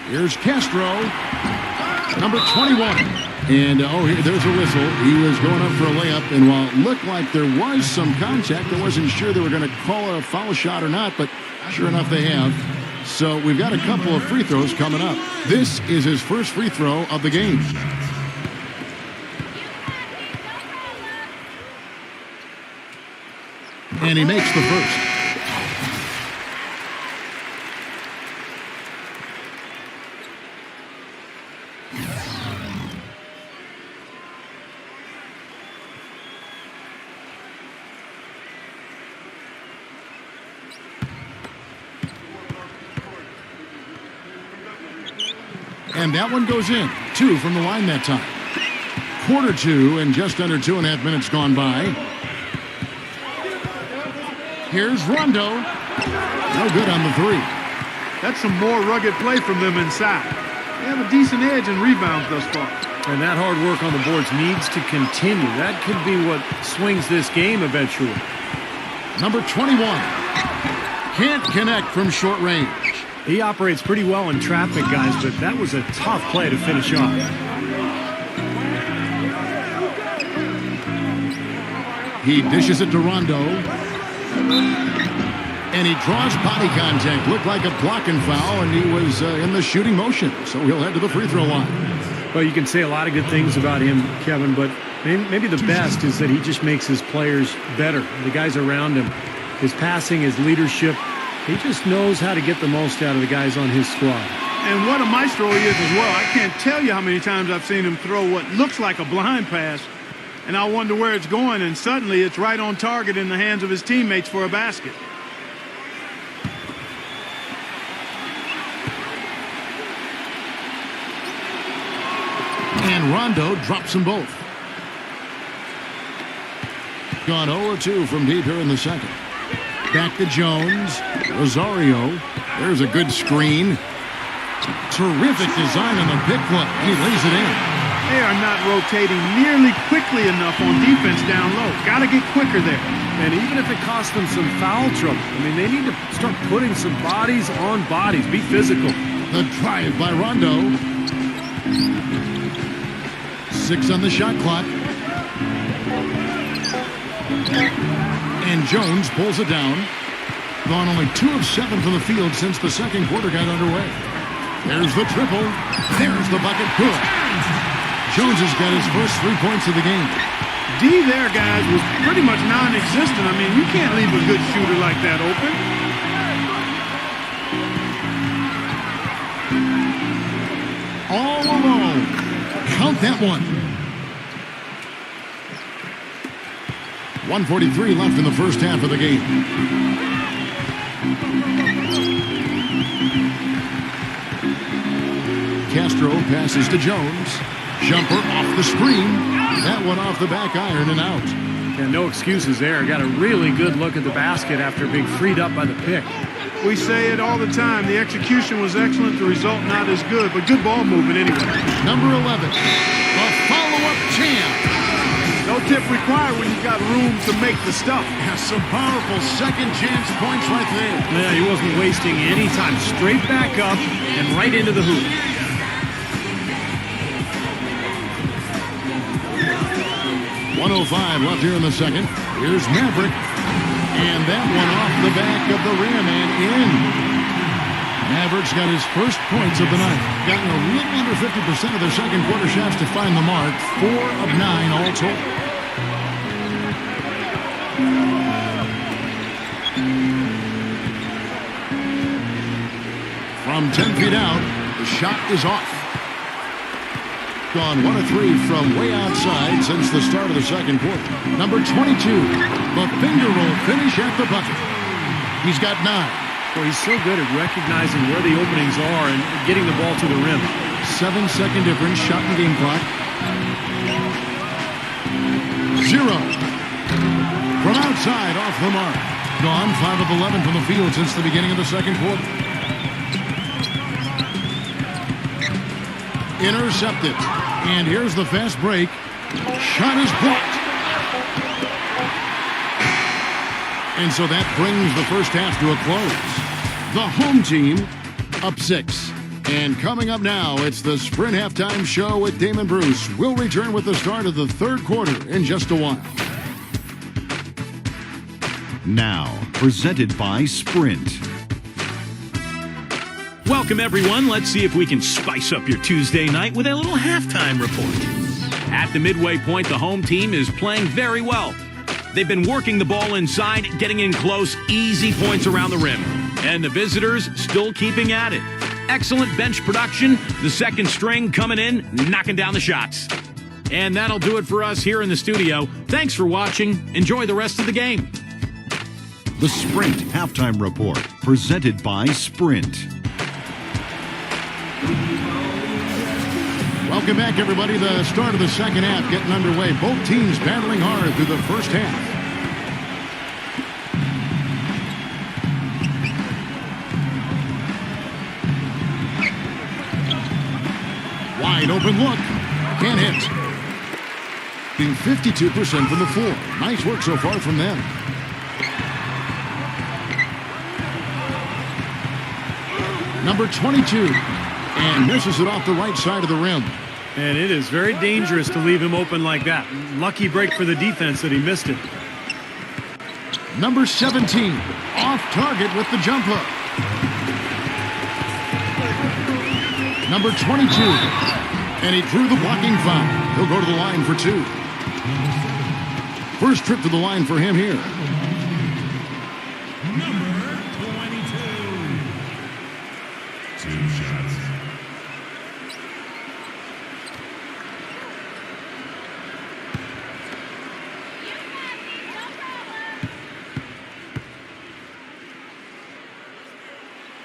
Speaker 6: Here's Castro, number 21. And, there's a whistle. He was going up for a layup, and while it looked like there was some contact, I wasn't sure they were going to call it a foul shot or not, but sure enough they have. So we've got a couple of free throws coming up. This is his first free throw of the game. And he makes the first. And that one goes in. 2 from the line that time. Quarter 2 and just under 2.5 minutes gone by. Here's Rondo. No good on the 3.
Speaker 1: That's some more rugged play from them inside. They have a decent edge in rebounds thus far.
Speaker 7: And that hard work on the boards needs to continue. That could be what swings this game eventually.
Speaker 6: Number 21. Can't connect from short range.
Speaker 7: He operates pretty well in traffic, guys, but that was a tough play to finish off.
Speaker 6: He dishes it to Rondo. And he draws body contact. Looked like a blocking foul, and he was in the shooting motion. So he'll head to the free throw line.
Speaker 7: Well, you can say a lot of good things about him, Kevin, but maybe the best is that he just makes his players better. The guys around him, his passing, his leadership, he just knows how to get the most out of the guys on his squad.
Speaker 1: And what a maestro he is as well. I can't tell you how many times I've seen him throw what looks like a blind pass, and I wonder where it's going, and suddenly it's right on target in the hands of his teammates for a basket.
Speaker 6: And Rondo drops them both. Gone 0-2 from deep here in the second. Back to Jones. Rosario. There's a good screen. Terrific design on the pick play. He lays it in.
Speaker 1: They are not rotating nearly quickly enough on defense down low. Got to get quicker there.
Speaker 7: And even if it costs them some foul trouble, they need to start putting some bodies on bodies. Be physical.
Speaker 6: The drive by Rondo. 6 on the shot clock. And Jones pulls it down. Gone only 2 of 7 from the field since the second quarter got underway. There's the triple. There's the bucket. Good. Jones has got his first 3 points of the game.
Speaker 1: D there, guys, was pretty much non-existent. You can't leave a good shooter like that open.
Speaker 6: that one. 1:43 left in the first half of the game. Castro passes to Jones. Jumper off the screen. That one off the back iron and out.
Speaker 7: Yeah, no excuses there. Got a really good look at the basket after being freed up by the pick.
Speaker 1: We say it all the time. The execution was excellent. The result not as good, but good ball movement anyway.
Speaker 6: Number 11, the follow-up champ.
Speaker 1: No tip required when you've got room to make the stuff.
Speaker 6: Has some powerful second chance points right there.
Speaker 7: Yeah, he wasn't wasting any time. Straight back up and right into the hoop.
Speaker 6: .105 left here in the second. Here's Maverick. And that one off the back of the rim and in. Maverick's got his first points of the night. Gotten a little under 50% of their second quarter shots to find the mark. 4 of 9 all told. From 10 feet out, the shot is off. Gone 1 of 3 from way outside since the start of the second quarter. Number 22, the finger roll finish at the bucket. He's got 9.
Speaker 7: Well, he's so good at recognizing where the openings are and getting the ball to the rim.
Speaker 6: 7-second difference, shot and game clock. 0. From outside, off the mark. Gone 5 of 11 from the field since the beginning of the second quarter. Intercepted. And here's the fast break. Shot is blocked. And so that brings the first half to a close. The home team up 6. And coming up now, it's the Sprint Halftime Show with Damon Bruce. We'll return with the start of the third quarter in just a while.
Speaker 9: Now, presented by Sprint.
Speaker 5: Welcome, everyone. Let's see if we can spice up your Tuesday night with a little halftime report. At the midway point, the home team is playing very well. They've been working the ball inside, getting in close, easy points around the rim. And the visitors still keeping at it. Excellent bench production, the second string coming in, knocking down the shots. And that'll do it for us here in the studio. Thanks for watching. Enjoy the rest of the game.
Speaker 9: The Sprint Halftime Report, presented by Sprint.
Speaker 6: Welcome back, everybody. The start of the second half getting underway. Both teams battling hard through the first half. Wide open look. Can't hit. Being 52% from the floor. Nice work so far from them. Number 22. And misses it off the right side of the rim.
Speaker 7: And it is very dangerous to leave him open like that. Lucky break for the defense that he missed it.
Speaker 6: Number 17, off target with the jump hook. Number 22, and he drew the blocking foul. He'll go to the line for 2. First trip to the line for him here.
Speaker 11: Number 22. 2 shots.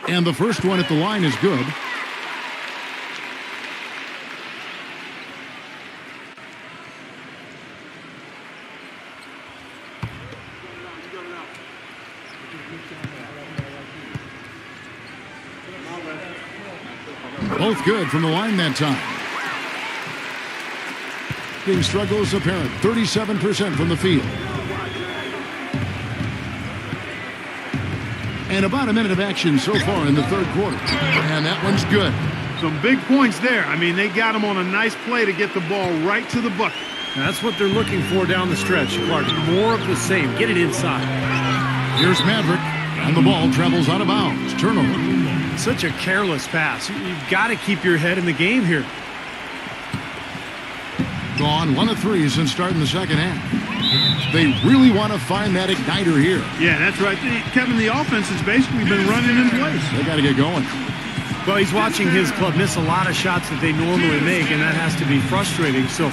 Speaker 6: And the first one at the line is good. Both good from the line that time. Game struggle is apparent. 37% from the field. And about a minute of action so far in the third quarter. And that one's good.
Speaker 1: Some big points there. I mean, they got him on a nice play to get the ball right to the bucket.
Speaker 7: That's what they're looking for down the stretch, Clark. More of the same. Get it inside.
Speaker 6: Here's Maverick. And the ball travels out of bounds. Turnover.
Speaker 7: Such a careless pass. You've got to keep your head in the game here.
Speaker 6: Gone 1 of 3 since starting the second half. They really want to find that igniter here.
Speaker 1: Yeah, that's right. Kevin, the offense has basically been running in place.
Speaker 6: They got to get going.
Speaker 7: Well, he's watching his club miss a lot of shots that they normally make, and that has to be frustrating. So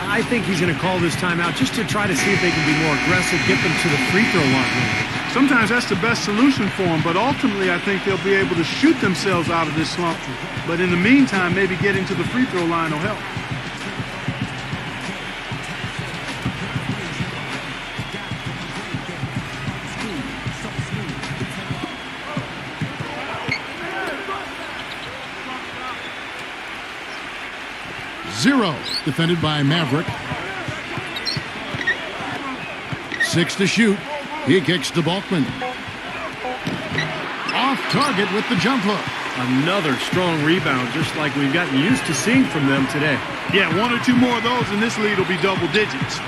Speaker 7: I think he's going to call this timeout just to try to see if they can be more aggressive, get them to the free throw line.
Speaker 1: Sometimes that's the best solution for them, but ultimately I think they'll be able to shoot themselves out of this slump. But in the meantime, maybe getting to the free throw line will help.
Speaker 6: Zero, defended by Maverick. 6 to shoot. He kicks to Balkman. Off target with the jump hook.
Speaker 7: Another strong rebound, just like we've gotten used to seeing from them today.
Speaker 1: Yeah, 1 or 2 more of those, and this lead will be double digits.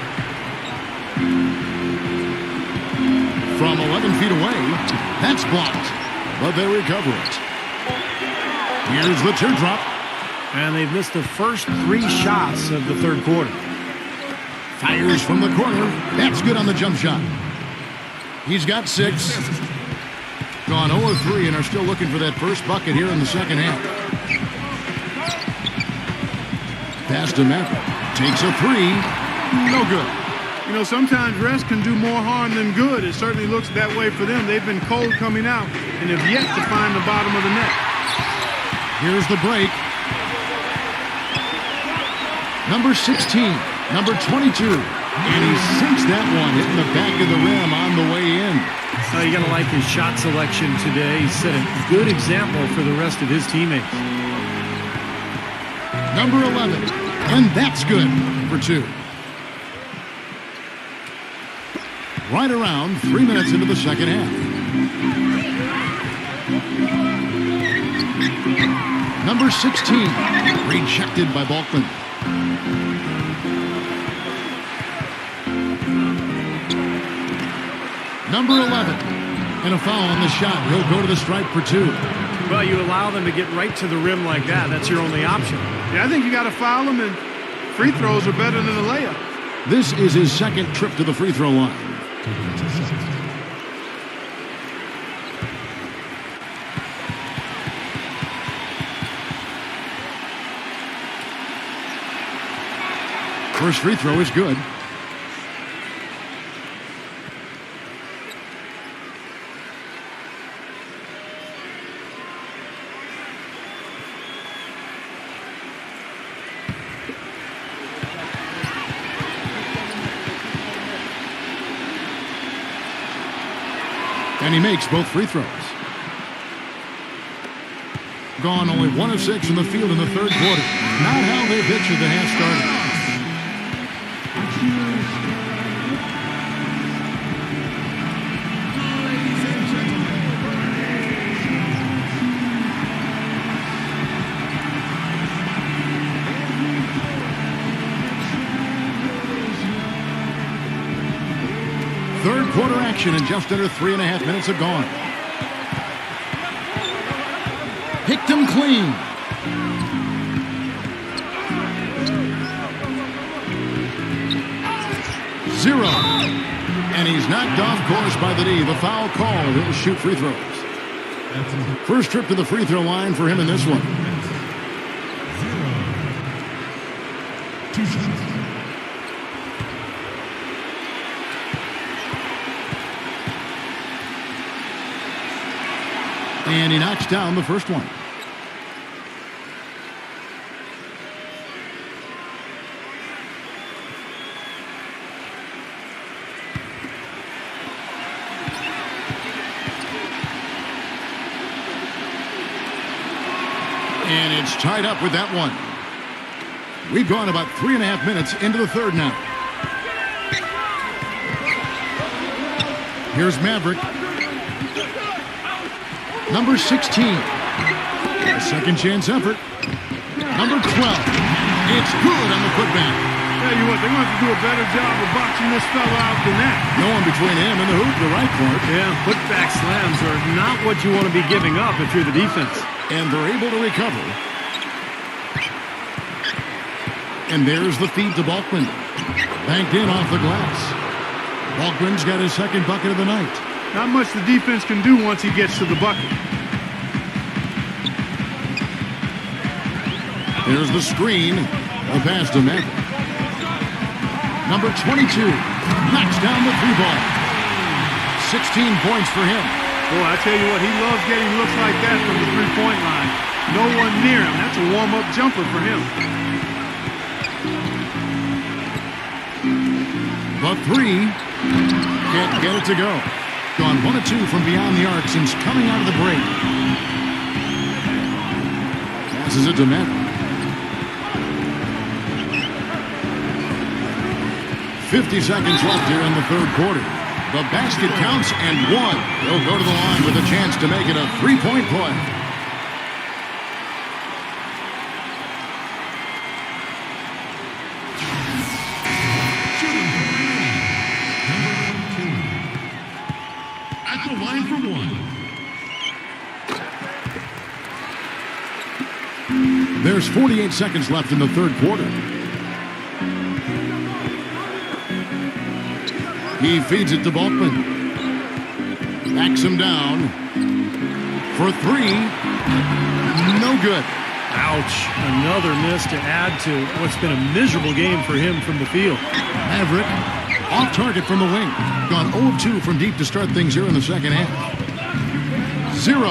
Speaker 6: From 11 feet away, that's blocked, but they recover it. Here's the teardrop.
Speaker 7: And they've missed the first 3 shots of the third quarter.
Speaker 6: Fires from the corner. That's good on the jump shot. He's got 6. Gone 0-3 and are still looking for that first bucket here in the second half. Pass to Maverick. Takes a 3. No good.
Speaker 1: You know, sometimes rest can do more harm than good. It certainly looks that way for them. They've been cold coming out and have yet to find the bottom of the net.
Speaker 6: Here's the break. Number 16, number 22. And he sinks that one, hitting the back of the rim on the way in.
Speaker 7: You got to like his shot selection today. He set a good example for the rest of his teammates.
Speaker 6: Number 11, and that's good for 2. Right around 3 minutes into the second half. Number 16, rejected by Balkman. Number 11, and a foul on the shot. He'll go to the stripe for 2.
Speaker 7: Well, you allow them to get right to the rim like that. That's your only option.
Speaker 1: Yeah, I think you got to foul them, and free throws are better than a layup.
Speaker 6: This is his second trip to the free throw line. First free throw is good. And he makes both free throws. Gone only 1 of 6 in the field in the third quarter. Not how they pictured the half started. Third quarter action and just under 3.5 minutes have gone. Picked him clean. Zero. And he's knocked off course by the D. The foul call. He'll shoot free throws. First trip to the free throw line for him in this one.
Speaker 11: 2 shots.
Speaker 6: And he knocks down the first one. And it's tied up with that one. We've gone about 3.5 minutes into the third now. Here's Maverick. Number 16. A second chance effort. Number 12. It's good on the putback.
Speaker 1: Tell you what, they're going to have to do a better job of boxing this fella out than that.
Speaker 6: No one between him and the hoop, the right part.
Speaker 7: Yeah, putback slams are not what you want to be giving up if you're the defense.
Speaker 6: And they're able to recover. And there's the feed to Balkman. Banked in off the glass. Balkman's got his second bucket of the night.
Speaker 1: Not much the defense can do once he gets to the bucket.
Speaker 6: There's the screen. The pass to Maverick. Number 22 knocks down the three ball. 16 points for him.
Speaker 1: Boy, I tell you what, he loves getting looks like that from the three-point line. No one near him. That's a warm-up jumper for him.
Speaker 6: The three can't get it to go. Gone 1 of 2 from beyond the arc since coming out of the break. Passes it to Maverick. 50 seconds left here in the third quarter. The basket counts and one. He'll go to the line with a chance to make it a three-point play.
Speaker 11: At the line for one.
Speaker 6: There's 48 seconds left in the third quarter. He feeds it to Balkman. Backs him down. For three. No good.
Speaker 7: Ouch. Another miss to add to what's been a miserable game for him from the field.
Speaker 6: Maverick off target from the wing. Gone 0 of 2 from deep to start things here in the second half. 0.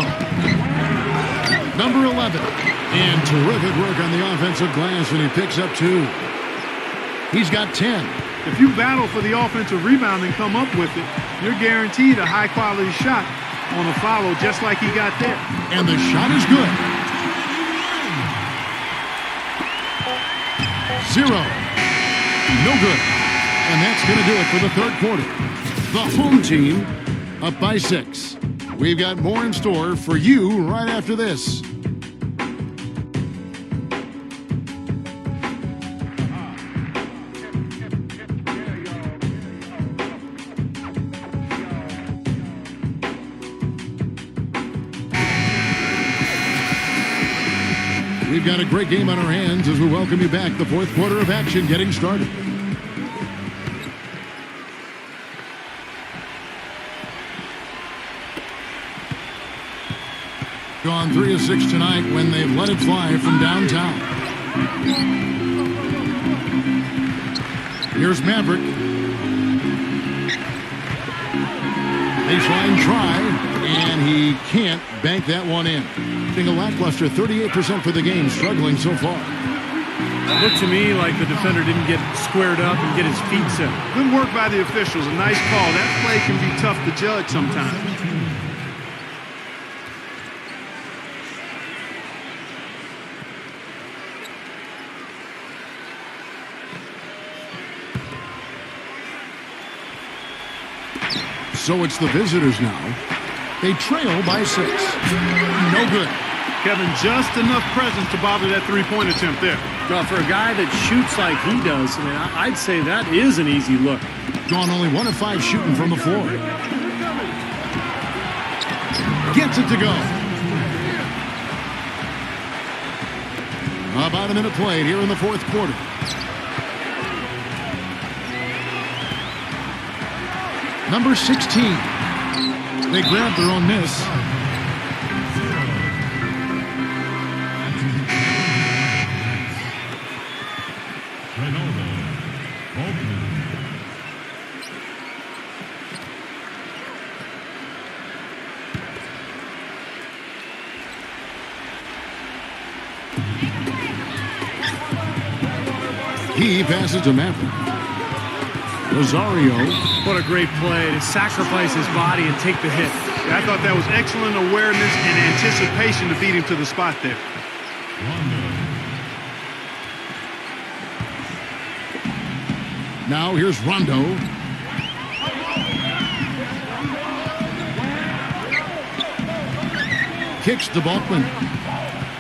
Speaker 6: Number 11. And terrific work on the offensive glass, and he picks up 2. He's got 10.
Speaker 1: If you battle for the offensive rebound and come up with it, you're guaranteed a high-quality shot on a follow just like he got there.
Speaker 6: And the shot is good. 0. No good. And that's going to do it for the third quarter. The home team up by 6. We've got more in store for you right after this. We've got a great game on our hands as we welcome you back. The fourth quarter of action getting started. Gone 3 of 6 tonight when they've let it fly from downtown. Here's Maverick. Baseline try, and he can't bank that one in. Being a lackluster 38% for the game, struggling so far.
Speaker 7: It looked to me like the defender didn't get squared up and get his feet set.
Speaker 1: Good work by the officials. A nice call. That play can be tough to judge sometimes.
Speaker 6: So it's the visitors now. They trail by 6. No good.
Speaker 1: Kevin, just enough presence to bother that three-point attempt there.
Speaker 7: Well, for a guy that shoots like he does, I mean, I'd say that is an easy look.
Speaker 6: Gone only 1 of 5 shooting from the floor. Gets it to go. About a minute played here in the fourth quarter. Number 16. They grab their own miss. He passes to Maverick. Rosario.
Speaker 7: What a great play to sacrifice his body and take the hit.
Speaker 1: I thought that was excellent awareness and anticipation to beat him to the spot there.
Speaker 6: Now here's Rondo. Kicks to Balkman.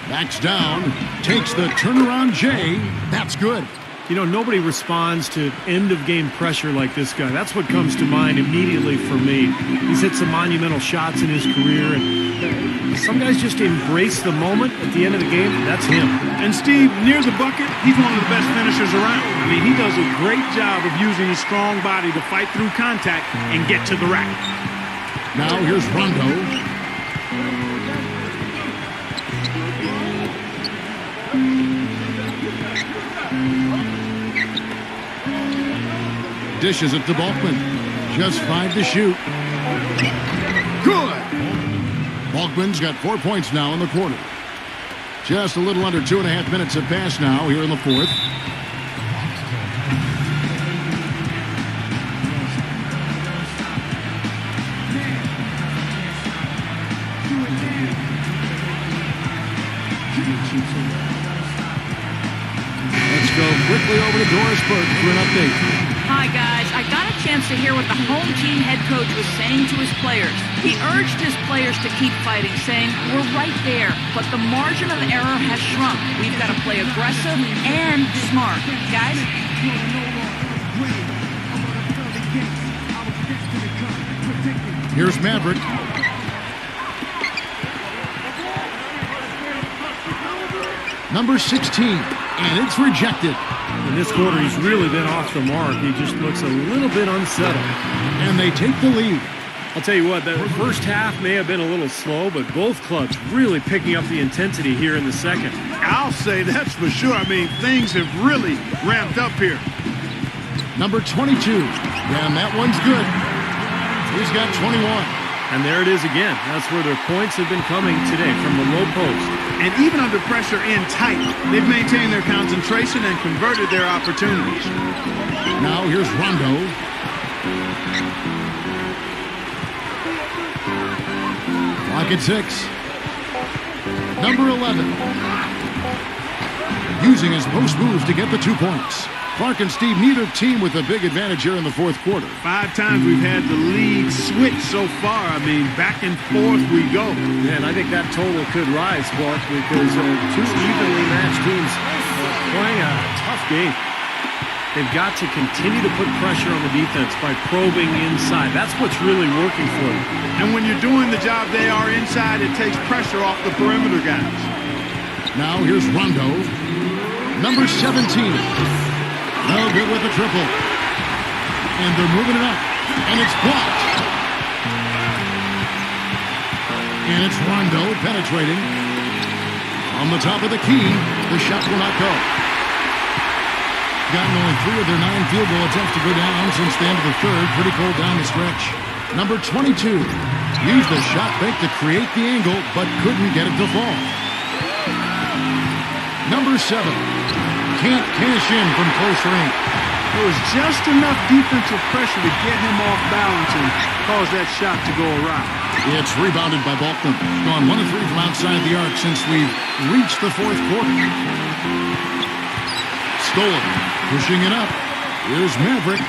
Speaker 6: Backs down. Takes the turnaround J. That's good.
Speaker 7: You know, nobody responds to end-of-game pressure like this guy. That's what comes to mind immediately for me. He's hit some monumental shots in his career, and some guys just embrace the moment at the end of the game. That's him.
Speaker 1: And Steve, near the bucket, he's one of the best finishers around. I mean, he does a great job of using his strong body to fight through contact and get to the rack.
Speaker 6: Now here's Rondo. Dishes it to Balkman. Just 5 to shoot. Good! Balkman's got 4 points now in the quarter. Just a little under 2.5 minutes have passed now here in the fourth. Let's go quickly over to Doris Burke for an update.
Speaker 8: Hi, guys. I got a chance to hear what the home team head coach was saying to his players. He urged his players to keep fighting, saying, "We're right there, but the margin of error has shrunk. We've got to play aggressive and smart." Guys?
Speaker 6: Here's Maverick. Number 16, and it's rejected.
Speaker 7: In this quarter, he's really been off the mark. He just looks a little bit unsettled.
Speaker 6: And they take the lead.
Speaker 7: I'll tell you what, the first half may have been a little slow, but both clubs really picking up the intensity here in the second.
Speaker 1: I'll say that's for sure. I mean, things have really ramped up here.
Speaker 6: Number 22, and that one's good. He's got 21.
Speaker 7: And there it is again. That's where their points have been coming today, from the low post.
Speaker 1: And even under pressure in tight, they've maintained their concentration and converted their opportunities.
Speaker 6: Now here's Rondo. Clock at 6. Number 11. Using his post moves to get the 2 points. Clark and Steve, neither team with a big advantage here in the fourth quarter.
Speaker 1: 5 times we've had the lead switch so far. I mean, back and forth we go.
Speaker 7: Man, I think that total could rise, Clark, because two evenly matched teams playing a tough game. They've got to continue to put pressure on the defense by probing inside. That's what's really working for them.
Speaker 1: And when you're doing the job they are inside, it takes pressure off the perimeter guys.
Speaker 6: Now here's Rondo. Number 17. No good with the triple. And they're moving it up. And it's blocked. And it's Rondo penetrating. On the top of the key, the shot will not go. Gotten only 3 of their 9 field goal attempts to go down since the end of the third. Pretty cold down the stretch. Number 22. Used the shot fake to create the angle, but couldn't get it to fall. Number 7. Can't cash in from close range.
Speaker 1: There was just enough defensive pressure to get him off balance and cause that shot to go awry.
Speaker 6: It's rebounded by Balkman. Gone 1 of 3 from outside the arc since we've reached the fourth quarter. Stolen. Pushing it up. Here's Maverick.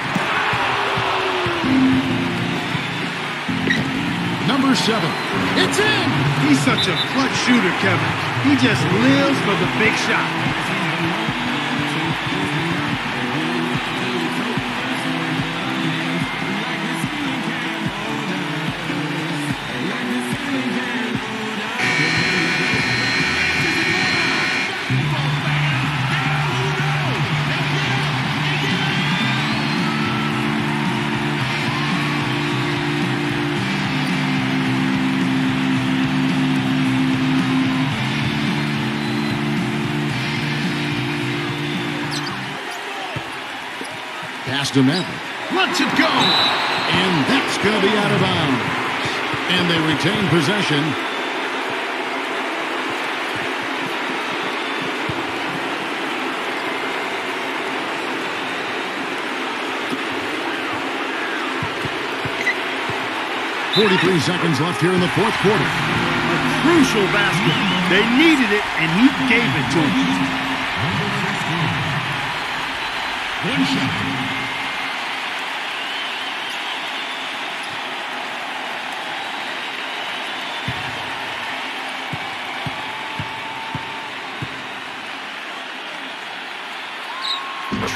Speaker 6: Number 7. It's in!
Speaker 1: He's such a clutch shooter, Kevin. He just lives for the big shot.
Speaker 6: Pass to Maverick. Lets it go! And that's going to be out of bounds. And they retain possession. .43 seconds left here in the fourth quarter.
Speaker 1: A crucial basket. They needed it, and he gave it to them.
Speaker 11: One shot.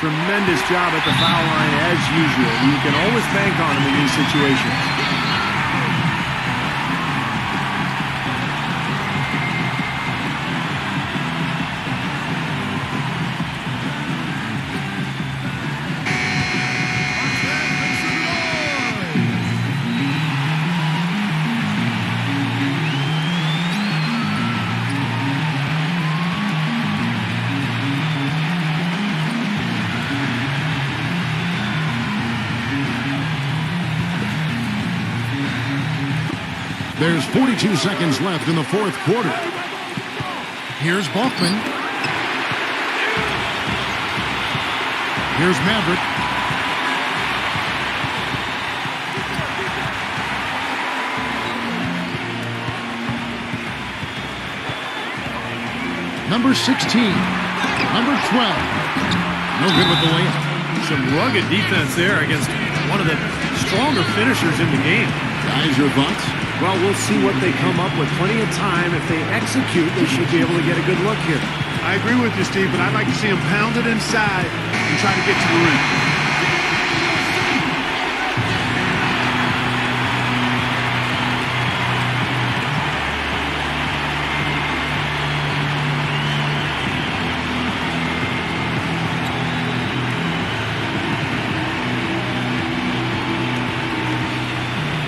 Speaker 7: Tremendous job at the foul line as usual. You can always bank on him in these situations.
Speaker 6: There's 42 seconds left in the fourth quarter. Here's Balkman. Here's Maverick. Number 16. Number 12. No good with the layup.
Speaker 7: Some rugged defense there against one of the stronger finishers in the game.
Speaker 6: Guys, your thoughts?
Speaker 7: Well, we'll see what they come up with. Plenty of time. If they execute, they should be able to get a good look here.
Speaker 1: I agree with you, Steve, but I'd like to see him pound it inside and try to get to the rim.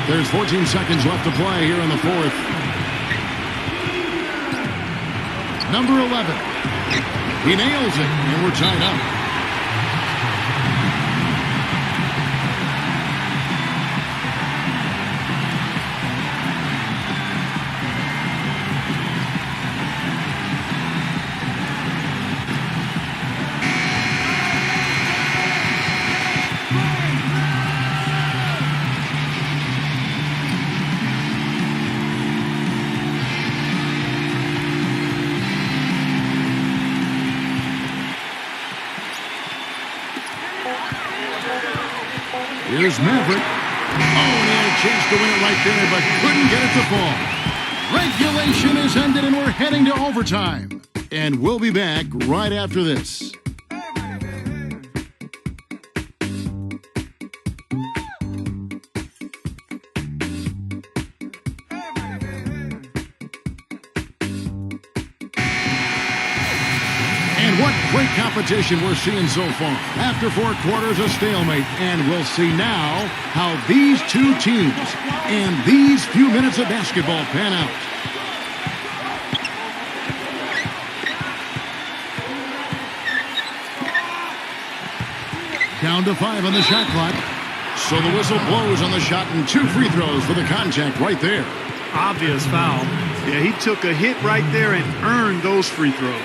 Speaker 6: There's 14 seconds left to play here in the fourth. Number 11. He nails it, and we're tied up. Here's Maverick. Oh, and he had a chance to win it right there, but couldn't get it to fall. Regulation is ended, and we're heading to overtime. And we'll be back right after this. What great competition we're seeing so far. After 4 quarters, a stalemate. And we'll see now how these two teams and these few minutes of basketball pan out. Down to 5 on the shot clock. So the whistle blows on the shot and 2 free throws for the contact right there.
Speaker 7: Obvious foul.
Speaker 1: Yeah, he took a hit right there and earned those free throws.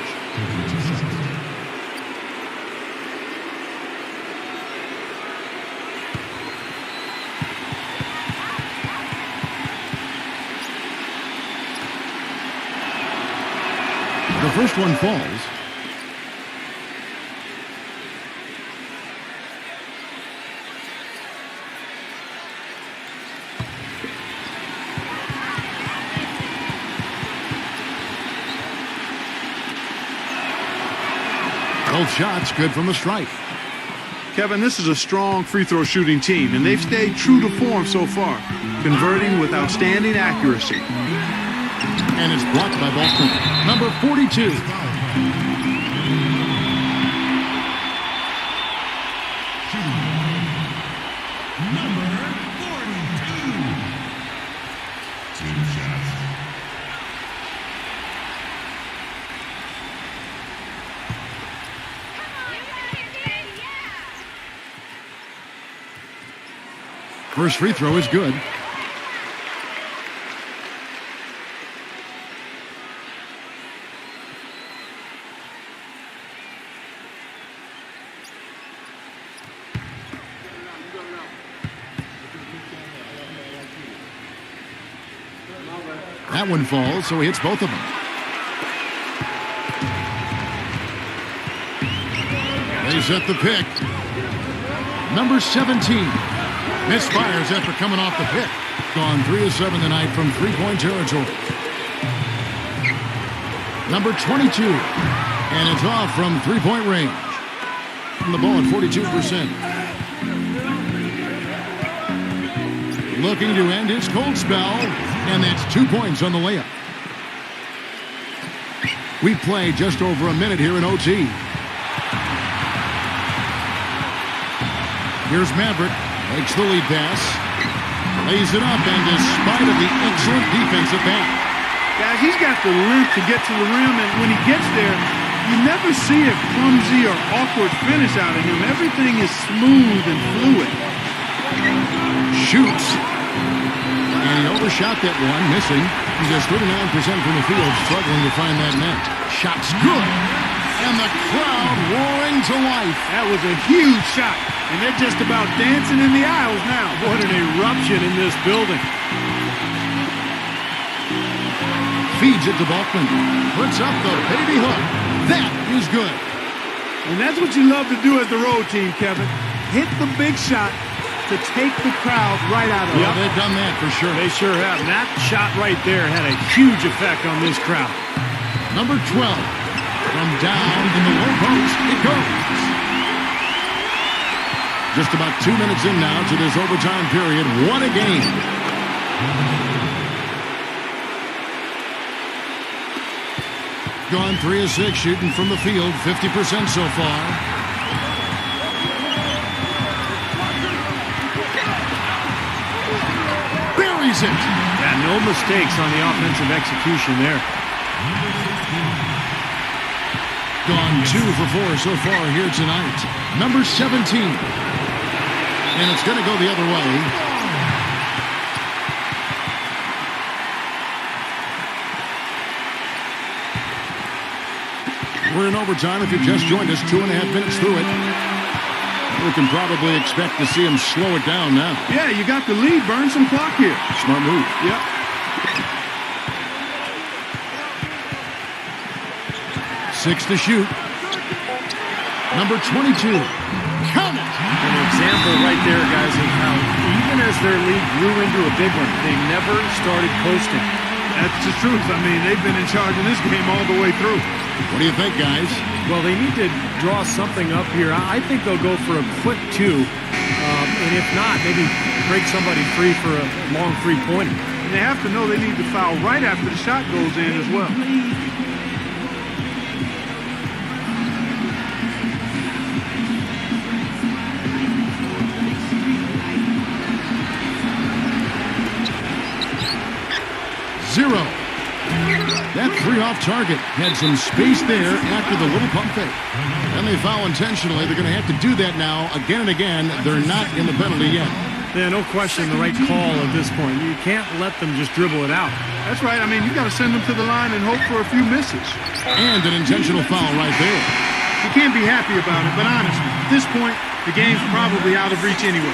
Speaker 6: The first one falls. Both shots good from the stripe.
Speaker 1: Kevin, this is a strong free throw shooting team, and they've stayed true to form so far, converting with outstanding accuracy.
Speaker 6: And it's blocked by Balkman. Number 42. First free throw is good. That one falls, so he hits both of them. They set the pick. Number 17. Misfires after coming off the pick. Gone 3 of 7 tonight from three-point territory. Number 22. And it's off from three-point range. From the ball at 42%. Looking to end his cold spell. And that's 2 points on the layup. We play just over a minute here in OT. Here's Maverick. Makes the lead pass. Lays it up, and despite of the excellent defense at that.
Speaker 1: Guys, he's got the length to get to the rim, and when he gets there, you never see a clumsy or awkward finish out of him. Everything is smooth and fluid.
Speaker 6: Shoots. And he overshot that one, missing. He's just 39% from the field, struggling to find that net. Shot's good. And the crowd roaring to life.
Speaker 1: That was a huge shot. And they're just about dancing in the aisles now.
Speaker 7: What an eruption in this building.
Speaker 6: Feeds it to Balkman. Puts up the baby hook. That is good.
Speaker 1: And that's what you love to do as the road team, Kevin. Hit the big shot to take the crowd right out of it.
Speaker 6: Yeah, they've done that for sure.
Speaker 7: They sure have. And that shot right there had a huge effect on this crowd.
Speaker 6: Number 12. From down in the low post, it goes. Just about 2 minutes in now to this overtime period. What a game. Gone 3 of 6 shooting from the field, 50% so far. Buries it.
Speaker 7: Yeah, no mistakes on the offensive execution there.
Speaker 6: Gone 2 for 4 so far here tonight. Number 17. And it's going to go the other way. We're in overtime. If you just joined us, 2.5 minutes through it. We can probably expect to see him slow it down now.
Speaker 1: Yeah, you got the lead. Burn some clock here.
Speaker 6: Smart move.
Speaker 1: Yep.
Speaker 6: 6 to shoot. Number 22. Count it.
Speaker 7: An example right there, guys, of how even as their lead grew into a big one, they never started coasting.
Speaker 1: That's the truth. I mean, they've been in charge of this game all the way through.
Speaker 6: What do you think, guys?
Speaker 7: Well, they need to draw something up here. I think they'll go for a quick 2. And if not, maybe break somebody free for a long three-pointer.
Speaker 1: And they have to know they need to foul right after the shot goes in as well.
Speaker 6: Zero. That 3 off target had some space there after the little pump fake. And they foul intentionally. They're going to have to do that now again and again. They're not in the penalty yet.
Speaker 7: Yeah, no question the right call at this point. You can't let them just dribble it out.
Speaker 1: That's right. I mean, you got to send them to the line and hope for a few misses.
Speaker 6: And an intentional foul right there.
Speaker 1: You can't be happy about it, but honestly, at this point, the game's probably out of reach anyway.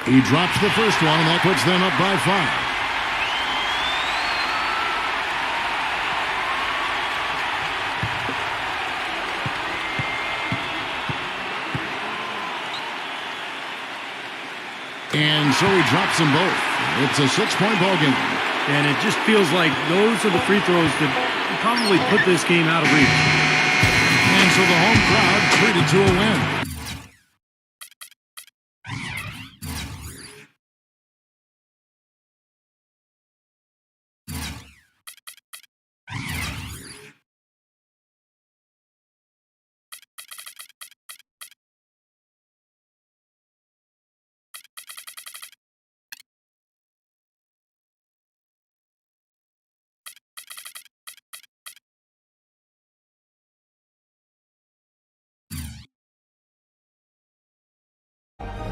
Speaker 6: He drops the first one, and that puts them up by 5. And so he drops them both. It's a 6-point ball game.
Speaker 7: And it just feels like those are the free throws that probably put this game out of reach.
Speaker 6: And so the home crowd treated to a win.